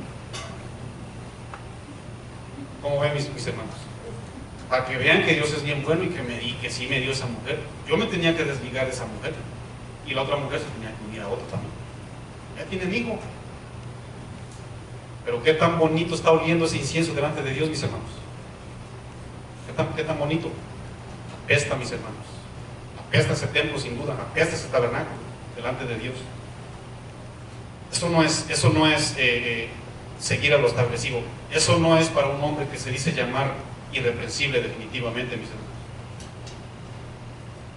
¿Cómo ven mis hermanos? Para que vean que Dios es bien bueno y que sí me dio esa mujer. Yo me tenía que desligar de esa mujer y la otra mujer se tenía que unir a otra también. Ya tienen hijo. Pero qué tan bonito está oliendo ese incienso delante de Dios, mis hermanos. Qué tan bonito. Apesta, mis hermanos. Apesta ese templo, sin duda. Apesta ese tabernáculo delante de Dios. Eso no es seguir a lo establecido. Eso no es para un hombre que se dice llamar irreprensible, definitivamente, mis hermanos.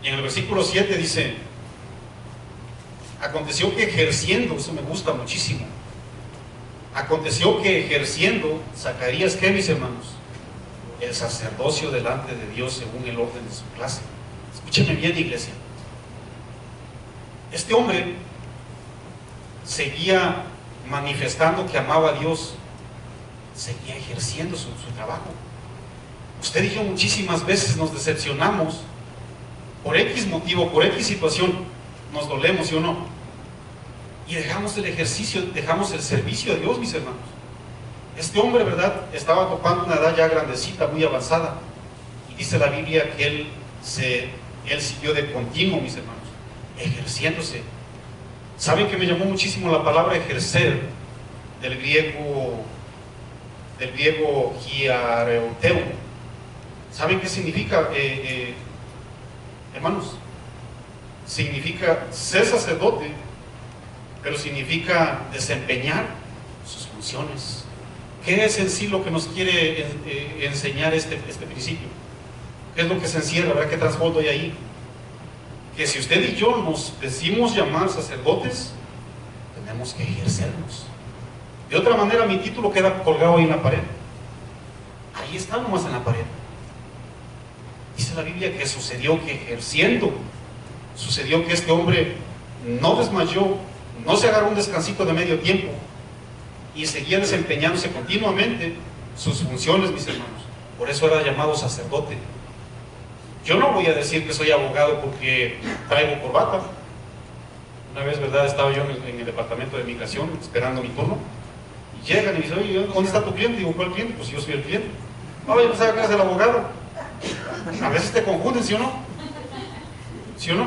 Y en el versículo 7 dice: aconteció que ejerciendo, eso me gusta muchísimo, aconteció que ejerciendo Zacarías, ¿qué, mis hermanos? El sacerdocio delante de Dios según el orden de su clase. Escúchenme bien, iglesia. Este hombre seguía manifestando que amaba a Dios, seguía ejerciendo su trabajo. Usted y yo muchísimas veces nos decepcionamos por X motivo, por X situación, nos dolemos, ¿sí o no? Y dejamos el ejercicio, dejamos el servicio a Dios, mis hermanos. Este hombre, ¿verdad?, estaba tocando una edad ya grandecita, muy avanzada, y dice la Biblia que él siguió de continuo, mis hermanos, ejerciéndose. ¿Saben que me llamó muchísimo la palabra ejercer, del griego hiareoteo? ¿Saben qué significa, hermanos? Significa ser sacerdote, pero significa desempeñar sus funciones. ¿Qué es en sí lo que nos quiere enseñar este principio? ¿Qué es lo que se encierra? ¿Verdad? ¿Qué trasfondo hay ahí? Que si usted y yo nos decimos llamar sacerdotes, tenemos que ejercernos. De otra manera, mi título queda colgado ahí en la pared. Ahí está nomás en la pared. Dice la Biblia que sucedió que ejerciendo, sucedió que este hombre no desmayó, no se agarró un descansito de medio tiempo y seguía desempeñándose continuamente sus funciones, mis hermanos. Por eso era llamado sacerdote. Yo no voy a decir que soy abogado porque traigo corbata. Una vez, ¿verdad?, estaba yo en el departamento de migración esperando mi turno y llegan y me dicen: oye, ¿dónde está tu cliente? Digo: ¿cuál cliente? Pues yo soy el cliente. Oye, pues acá es el abogado. A veces te confunden, ¿sí o no? ¿Sí o no?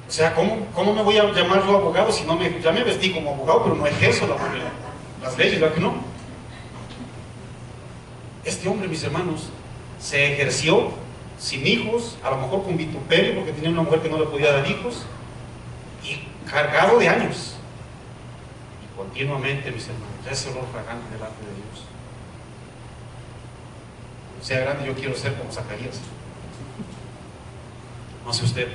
O sea, ¿cómo me voy a llamar yo abogado si no ya me vestí como abogado, pero no ejerzo las leyes, ¿verdad que no? Este hombre, mis hermanos, se ejerció sin hijos, a lo mejor con vituperio porque tenía una mujer que no le podía dar hijos, y cargado de años, y continuamente, mis hermanos, ese olor fragante delante de Dios. Sea grande, yo quiero ser como Zacarías. No sé usted.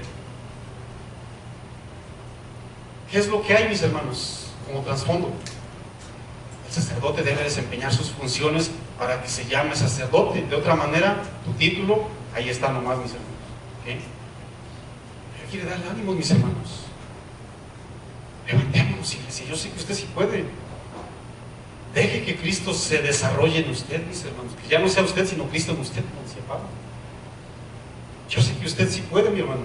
¿Qué es lo que hay, mis hermanos, como trasfondo? El sacerdote debe desempeñar sus funciones para que se llame sacerdote. De otra manera, tu título, ahí está nomás, mis hermanos. ¿Okay? Pero quiere darle ánimo, mis hermanos. Levantémonos, iglesia. Yo sé que usted sí puede. Deje que Cristo se desarrolle en usted, mis hermanos. Que ya no sea usted, sino Cristo en usted, como decía Pablo. Yo sé que usted sí puede, mi hermano.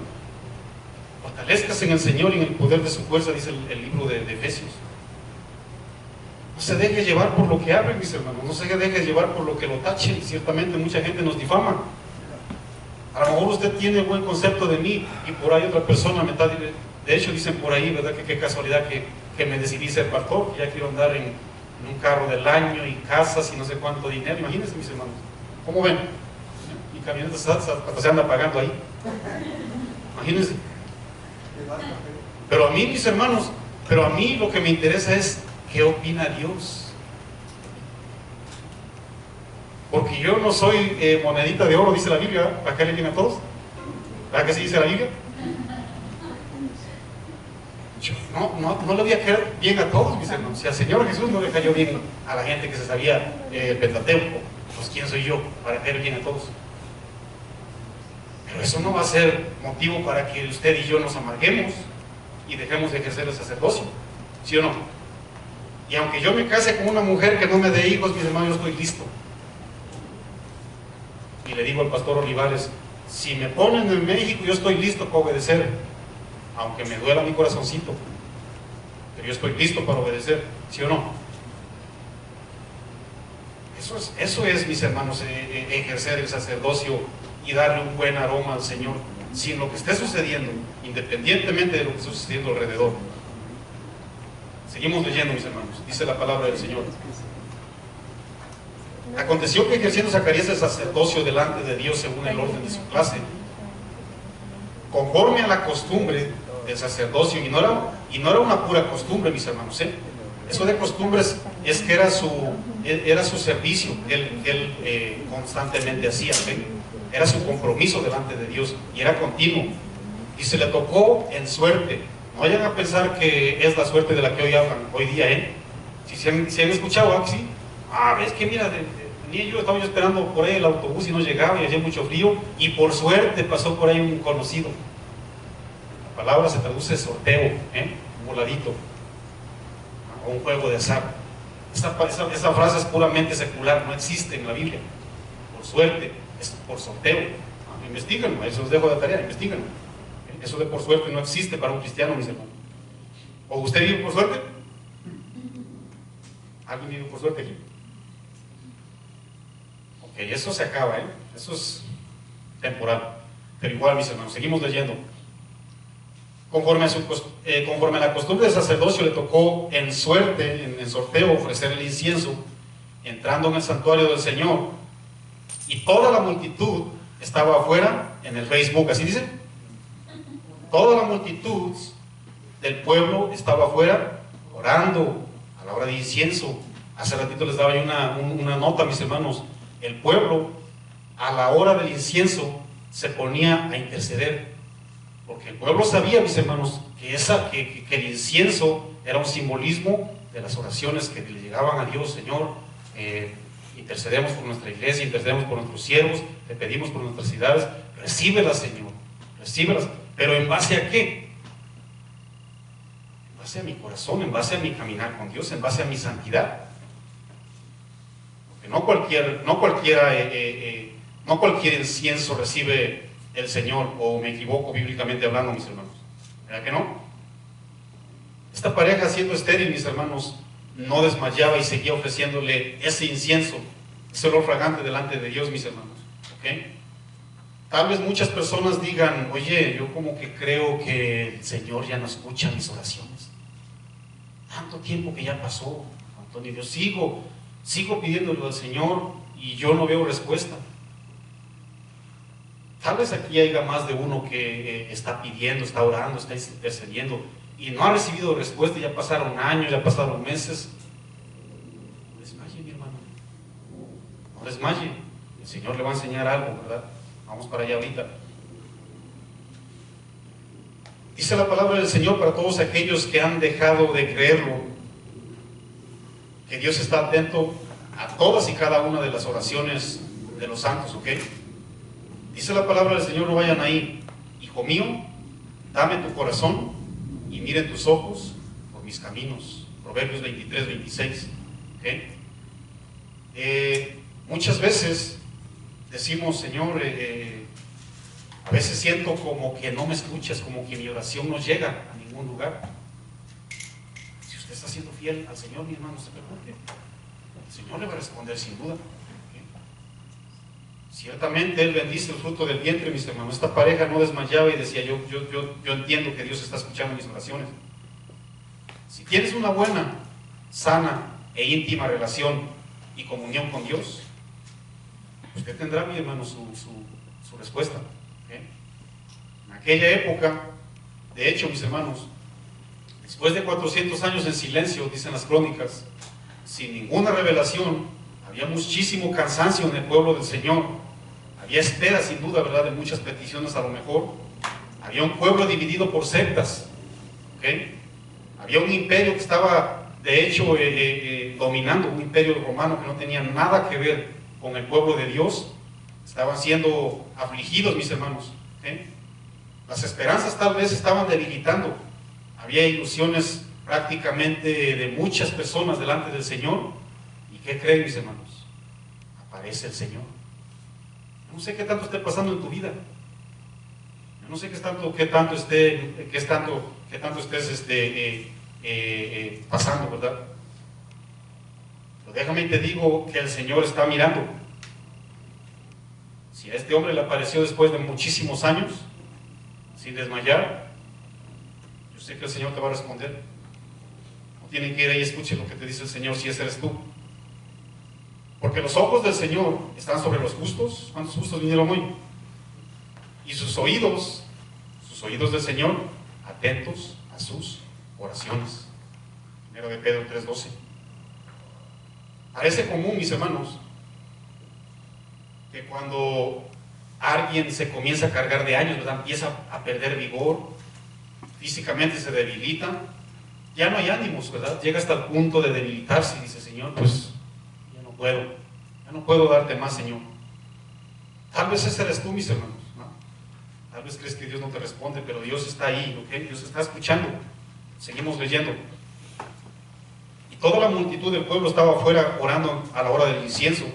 Fortalezcas en el Señor y en el poder de su fuerza, dice el libro de Efesios. No se deje llevar por lo que hablen, mis hermanos. No se deje llevar por lo que lo tachen. Y ciertamente mucha gente nos difama. A lo mejor usted tiene buen concepto de mí y por ahí otra persona me está... De hecho dicen por ahí, ¿verdad? Que qué casualidad que me decidí ser pastor, que ya quiero andar en un carro del año y casas y no sé cuánto dinero. Imagínense, mis hermanos. ¿Cómo ven? Mi camioneta hasta se anda pagando ahí. Imagínense. Pero a mí, mis hermanos, pero a mí lo que me interesa es qué opina Dios. Porque yo no soy monedita de oro, dice la Biblia. ¿Para qué le viene a todos? ¿Verdad que sí dice la Biblia? Yo no le voy a caer bien a todos, mis hermanos. Si al Señor Jesús no le cayó bien a la gente que se sabía el Pentateuco, pues ¿quién soy yo para caer bien a todos? Pero eso no va a ser motivo para que usted y yo nos amarguemos y dejemos de ejercer el sacerdocio, ¿sí o no? Y aunque yo me case con una mujer que no me dé hijos, mis hermanos, yo estoy listo. Y le digo al pastor Olivares, si me ponen en México, yo estoy listo para obedecer, aunque me duela mi corazoncito, pero yo estoy listo para obedecer, ¿sí o no? Eso es, mis hermanos, ejercer el sacerdocio y darle un buen aroma al Señor, sin lo que esté sucediendo, independientemente de lo que esté sucediendo alrededor. Seguimos leyendo, mis hermanos, dice la palabra del Señor. Aconteció que ejerciendo Zacarías el sacerdocio delante de Dios según el orden de su clase, conforme a la costumbre del sacerdocio, y no era una pura costumbre, mis hermanos, eso de costumbres es que era su servicio, él constantemente hacía, era su compromiso delante de Dios y era continuo, y se le tocó en suerte. No vayan a pensar que es la suerte de la que hoy hablan hoy día, si han escuchado aquí, sí. Ves que mira, estaba yo esperando por ahí el autobús y no llegaba y hacía mucho frío y por suerte pasó por ahí un conocido. La palabra se traduce sorteo, un voladito o un juego de azar. Esa frase es puramente secular, no existe en la Biblia. Por suerte, es por sorteo. Investíganlo, eso os dejo de tarea, investíganlo. Eso de por suerte no existe para un cristiano, mis hermanos. ¿O usted vive por suerte? ¿Alguien vive por suerte aquí? Ok, eso se acaba, eso es temporal. Pero igual, mis hermanos, seguimos leyendo. Conforme a la costumbre del sacerdocio, le tocó en suerte, en sorteo, ofrecer el incienso, entrando en el santuario del Señor. Y toda la multitud estaba afuera en el Facebook, ¿así dice? Toda la multitud del pueblo estaba afuera orando a la hora de incienso. Hace ratito les daba yo una nota, mis hermanos. El pueblo a la hora del incienso se ponía a interceder, porque el pueblo sabía, mis hermanos, que el incienso era un simbolismo de las oraciones que le llegaban a Dios. Señor, intercedemos por nuestra iglesia, intercedemos por nuestros siervos, te pedimos por nuestras ciudades, recíbelas, Señor, recíbelas. ¿Pero en base a qué? En base a mi corazón, en base a mi caminar con Dios, en base a mi santidad. Porque no cualquier incienso recibe el Señor, o me equivoco bíblicamente hablando, mis hermanos. ¿Verdad que no? Esta pareja, siendo estéril, mis hermanos, no desmayaba y seguía ofreciéndole ese incienso, ese olor fragante delante de Dios, mis hermanos. ¿Ok? Tal vez muchas personas digan, oye, yo como que creo que el Señor ya no escucha mis oraciones. Tanto tiempo que ya pasó, Antonio, yo sigo pidiéndolo al Señor y yo no veo respuesta. Tal vez aquí haya más de uno que está pidiendo, está orando, está intercediendo y no ha recibido respuesta. Ya pasaron años, ya pasaron meses. No desmaye, mi hermano, no desmaye. El Señor le va a enseñar algo, ¿verdad? Vamos para allá ahorita. Dice la palabra del Señor para todos aquellos que han dejado de creerlo, que Dios está atento a todas y cada una de las oraciones de los santos, ¿ok? Dice la palabra del Señor, no vayan ahí. Hijo mío, dame tu corazón y miren tus ojos por mis caminos. Proverbios 23, 26. ¿Okay? Muchas veces decimos, Señor, a veces siento como que no me escuchas, como que mi oración no llega a ningún lugar. Si usted está siendo fiel al Señor, mi hermano, no se preocupe. El Señor le va a responder sin duda. ¿Okay? Ciertamente Él bendice el fruto del vientre, mis hermanos. Esta pareja no desmayaba y decía, yo entiendo que Dios está escuchando mis oraciones. Si tienes una buena, sana e íntima relación y comunión con Dios, usted tendrá, mi hermano, su respuesta. ¿Okay? En aquella época, de hecho, mis hermanos, después de 400 años en silencio, dicen las crónicas, sin ninguna revelación, había muchísimo cansancio en el pueblo del Señor. Había espera, sin duda, ¿verdad?, de muchas peticiones a lo mejor. Había un pueblo dividido por sectas. ¿Okay? Había un imperio que estaba, de hecho, dominando, un imperio romano que no tenía nada que ver con el pueblo de Dios. Estaban siendo afligidos, mis hermanos. ¿Okay? Las esperanzas tal vez estaban debilitando. Había ilusiones prácticamente de muchas personas delante del Señor. ¿Y qué creen, mis hermanos? Aparece el Señor. Yo no sé qué tanto esté pasando en tu vida. Yo no sé qué tanto estés pasando, ¿verdad? Pero déjame y te digo que el Señor está mirando. Si a este hombre le apareció después de muchísimos años, sin desmayar, yo sé que el Señor te va a responder. No tienen que ir ahí y escuchen lo que te dice el Señor si ese eres tú. Porque los ojos del Señor están sobre los justos. ¿Cuántos justos vinieron hoy? Y sus oídos del Señor, atentos a sus oraciones. Primero de Pedro 3:12. Parece común, mis hermanos, que cuando alguien se comienza a cargar de años, ¿verdad?, empieza a perder vigor, físicamente se debilita, ya no hay ánimos, ¿verdad? Llega hasta el punto de debilitarse y dice, Señor, pues ya no puedo darte más, Señor. Tal vez ese eres tú, mis hermanos, ¿no? Tal vez crees que Dios no te responde, pero Dios está ahí, ¿ok? Dios está escuchando. Seguimos leyendo. Y toda la multitud del pueblo estaba afuera orando a la hora del incienso.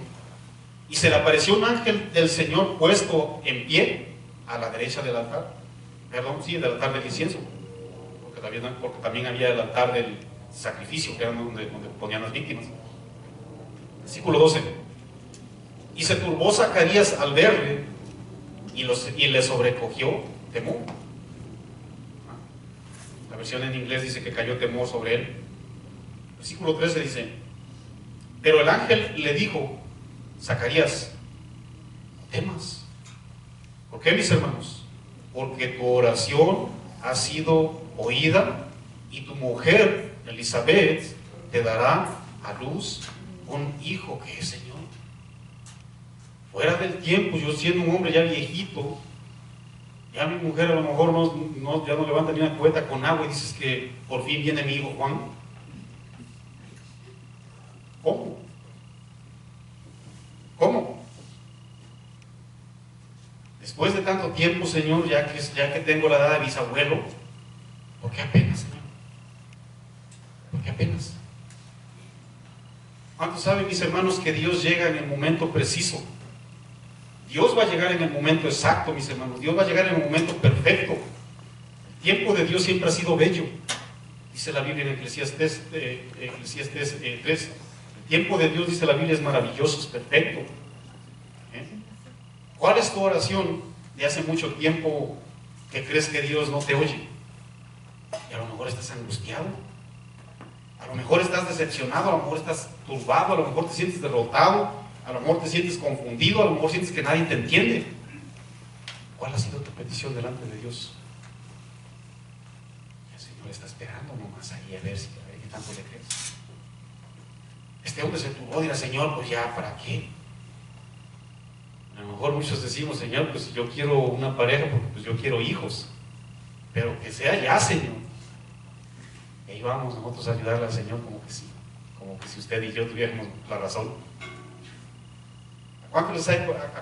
Y se le apareció un ángel del Señor puesto en pie a la derecha del altar. Perdón, sí, del altar del incienso. Porque también había el altar del sacrificio, que era donde ponían las víctimas. Versículo 12. Y se turbó Zacarías al verle y le sobrecogió temor. La versión en inglés dice que cayó temor sobre él. Versículo 13 dice, pero el ángel le dijo, Zacarías, no temas. ¿Por qué, mis hermanos? Porque tu oración ha sido oída y tu mujer, Elizabeth, te dará a luz un hijo. ¿Qué es, Señor? Fuera del tiempo, yo siendo un hombre ya viejito, ya mi mujer a lo mejor ya no levanta ni una cubeta con agua y dices que por fin viene mi hijo Juan. ¿Cómo? Después de tanto tiempo, Señor, ya que tengo la edad de bisabuelo, ¿por qué apenas, Señor? ¿Por qué apenas? ¿Cuántos saben, mis hermanos, que Dios llega en el momento preciso? Dios va a llegar en el momento exacto, mis hermanos. Dios va a llegar en el momento perfecto. El tiempo de Dios siempre ha sido bello. Dice la Biblia en Eclesiastés 3. El tiempo de Dios, dice la Biblia, es maravilloso, es perfecto. ¿Cuál es tu oración de hace mucho tiempo que crees que Dios no te oye? Y a lo mejor estás angustiado, a lo mejor estás decepcionado, a lo mejor estás turbado, a lo mejor te sientes derrotado, a lo mejor te sientes confundido, a lo mejor sientes que nadie te entiende. ¿Cuál ha sido tu petición delante de Dios? El Señor está esperando nomás ahí a ver qué tanto le crees. Este hombre se turbó y dirá, Señor, pues ya, ¿para qué? A lo mejor muchos decimos, Señor, pues yo quiero una pareja porque pues yo quiero hijos, pero que sea ya, Señor. Y ahí vamos nosotros a ayudarle al Señor como como que si usted y yo tuviéramos la razón. ¿A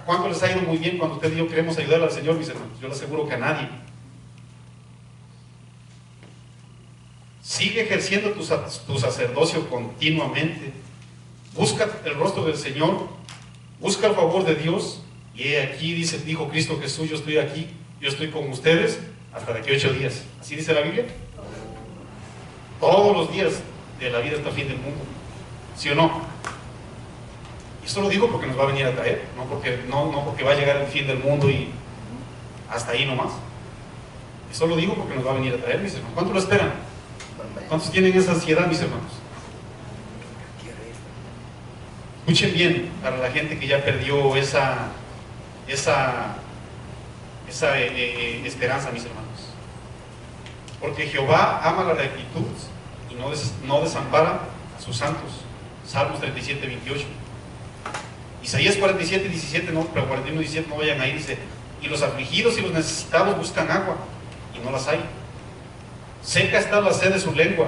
cuánto les ha ido muy bien cuando usted y yo queremos ayudar al Señor, mis hermanos? Yo le aseguro que a nadie. Sigue ejerciendo tu sacerdocio continuamente. Busca el rostro del Señor, busca el favor de Dios. Y he aquí, dijo Cristo Jesús, yo estoy aquí, yo estoy con ustedes hasta de aquí 8 días. ¿Así dice la Biblia? Todos los días de la vida hasta el fin del mundo. ¿Sí o no? Y esto lo digo porque nos va a venir a traer, no porque va a llegar el fin del mundo y hasta ahí nomás. Esto lo digo porque nos va a venir a traer, mis hermanos. ¿Cuántos lo esperan? ¿Cuántos tienen esa ansiedad, mis hermanos? Escuchen bien, para la gente que ya perdió esa esperanza, mis hermanos. Porque Jehová ama la rectitud y no desampara a sus santos. Salmos 37, 28. Isaías 47, 17, no, pero 41, 17 no vayan ahí, dice: y los afligidos y los necesitados buscan agua y no las hay. Seca está la sed de su lengua,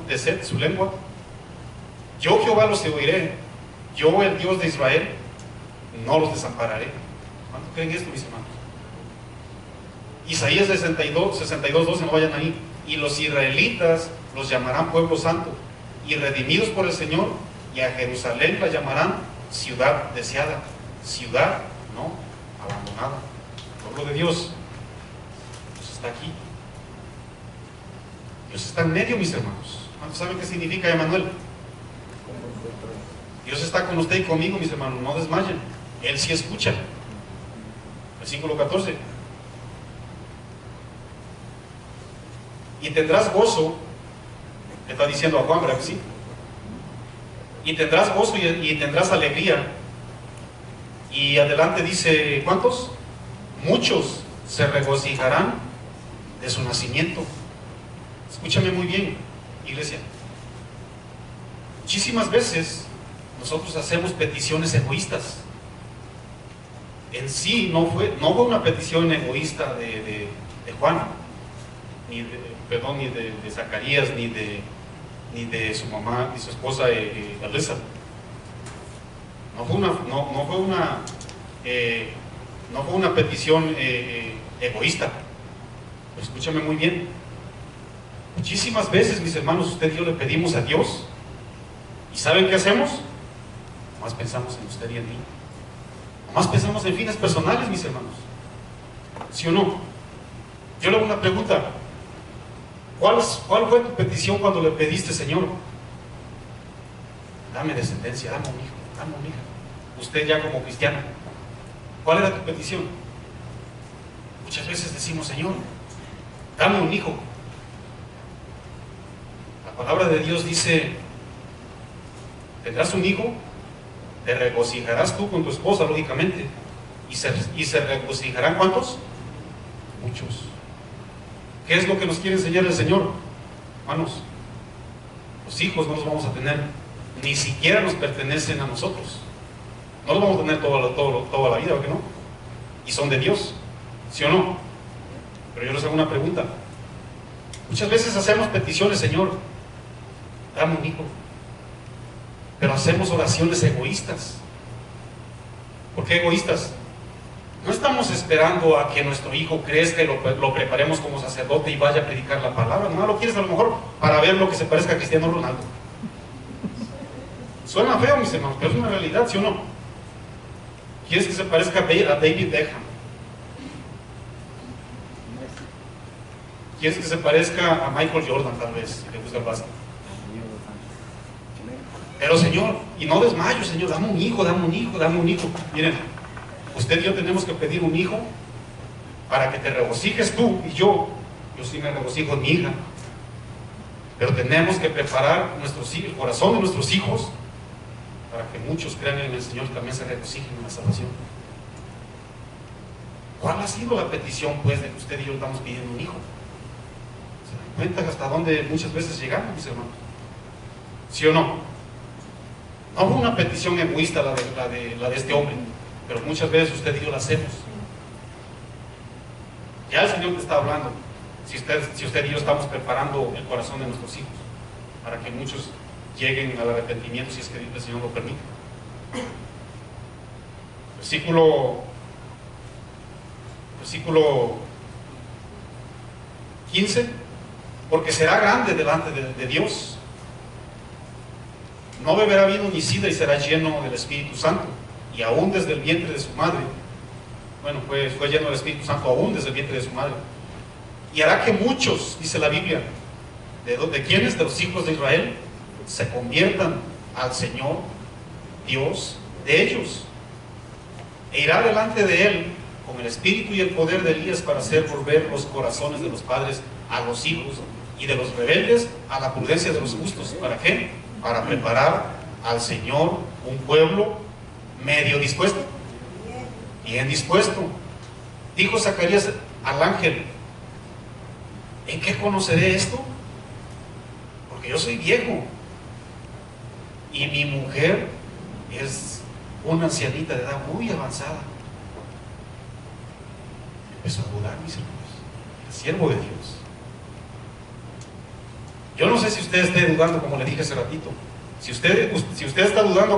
de sed su lengua. Yo Jehová los oiré, yo el Dios de Israel no los desampararé. ¿Cuánto creen esto, mis hermanos? Isaías 62, 12, no vayan ahí. Y los israelitas los llamarán pueblo santo, y redimidos por el Señor, y a Jerusalén la llamarán ciudad deseada, ciudad no abandonada. El pueblo de Dios está aquí. Dios está en medio, mis hermanos. ¿Cuántos saben qué significa Emmanuel? Dios está con usted y conmigo, mis hermanos. No desmayen. Él sí escucha. Versículo 14. Y tendrás gozo, le está diciendo a Juan, ¿verdad que sí? Y tendrás gozo y tendrás alegría. Y adelante dice, ¿cuántos? Muchos se regocijarán de su nacimiento. Escúchame muy bien, iglesia. Muchísimas veces nosotros hacemos peticiones egoístas. En sí no fue una petición egoísta de Juan, ni de Zacarías, ni de su mamá y su esposa Elisa. No fue una petición egoísta. Pero escúchame muy bien. Muchísimas veces, mis hermanos, usted y yo le pedimos a Dios, ¿y saben qué hacemos? Nomás pensamos en usted y en mí. Nomás pensamos en fines personales, mis hermanos. ¿Sí o no? Yo le hago una pregunta. ¿Cuál fue tu petición cuando le pediste, Señor? Dame descendencia, dame un hijo, dame una hija. Usted ya como cristiano, ¿cuál era tu petición? Muchas veces decimos, Señor, dame un hijo. La palabra de Dios dice: tendrás un hijo, te regocijarás tú con tu esposa, lógicamente, y se regocijarán, ¿cuántos? Muchos. ¿Qué es lo que nos quiere enseñar el Señor? Hermanos, los hijos no los vamos a tener, ni siquiera nos pertenecen a nosotros. No los vamos a tener toda la vida, ¿o qué no? Y son de Dios, ¿sí o no? Pero yo les hago una pregunta. Muchas veces hacemos peticiones, Señor, dame un hijo, pero hacemos oraciones egoístas. ¿Por qué egoístas? No estamos esperando a que nuestro hijo crezca y lo preparemos como sacerdote y vaya a predicar la palabra. No lo quieres a lo mejor para ver lo que se parezca a Cristiano Ronaldo. Suena feo, mis hermanos, pero es una realidad, ¿sí o no? ¿Quieres que se parezca a David Beckham? ¿Quieres que se parezca a Michael Jordan, tal vez, si le gusta el básquet? Pero, Señor, y no desmayo, Señor, dame un hijo, dame un hijo, dame un hijo. Miren, usted y yo tenemos que pedir un hijo para que te regocijes tú y yo sí me regocijo en mi hija. Pero tenemos que preparar el corazón de nuestros hijos para que muchos crean en el Señor y también se regocijen en la salvación. ¿Cuál ha sido la petición, pues, de que usted y yo estamos pidiendo un hijo? ¿Se dan cuenta hasta dónde muchas veces llegamos, mis hermanos? ¿Sí o no? No fue una petición egoísta la de este hombre, pero muchas veces usted y yo la hacemos. Ya el Señor te está hablando, si usted y yo estamos preparando el corazón de nuestros hijos para que muchos lleguen al arrepentimiento si es que el Señor lo permite. Versículo 15, porque será grande delante de Dios. No beberá vino ni sidra y será lleno del Espíritu Santo, y aún desde el vientre de su madre. Bueno, pues fue lleno del Espíritu Santo aún desde el vientre de su madre. Y hará que muchos, dice la Biblia, ¿de quiénes? De los hijos de Israel, se conviertan al Señor, Dios de ellos. E irá delante de Él con el espíritu y el poder de Elías para hacer volver los corazones de los padres a los hijos y de los rebeldes a la prudencia de los justos. ¿Para qué? Para preparar al Señor un pueblo medio dispuesto, bien dispuesto. Dijo Zacarías al ángel: ¿en qué conoceré esto? Porque yo soy viejo y mi mujer es una ancianita de edad muy avanzada. Empezó a dudar, mis hermanos, el siervo de Dios. Yo no sé si usted esté dudando, como le dije hace ratito. Si usted está dudando,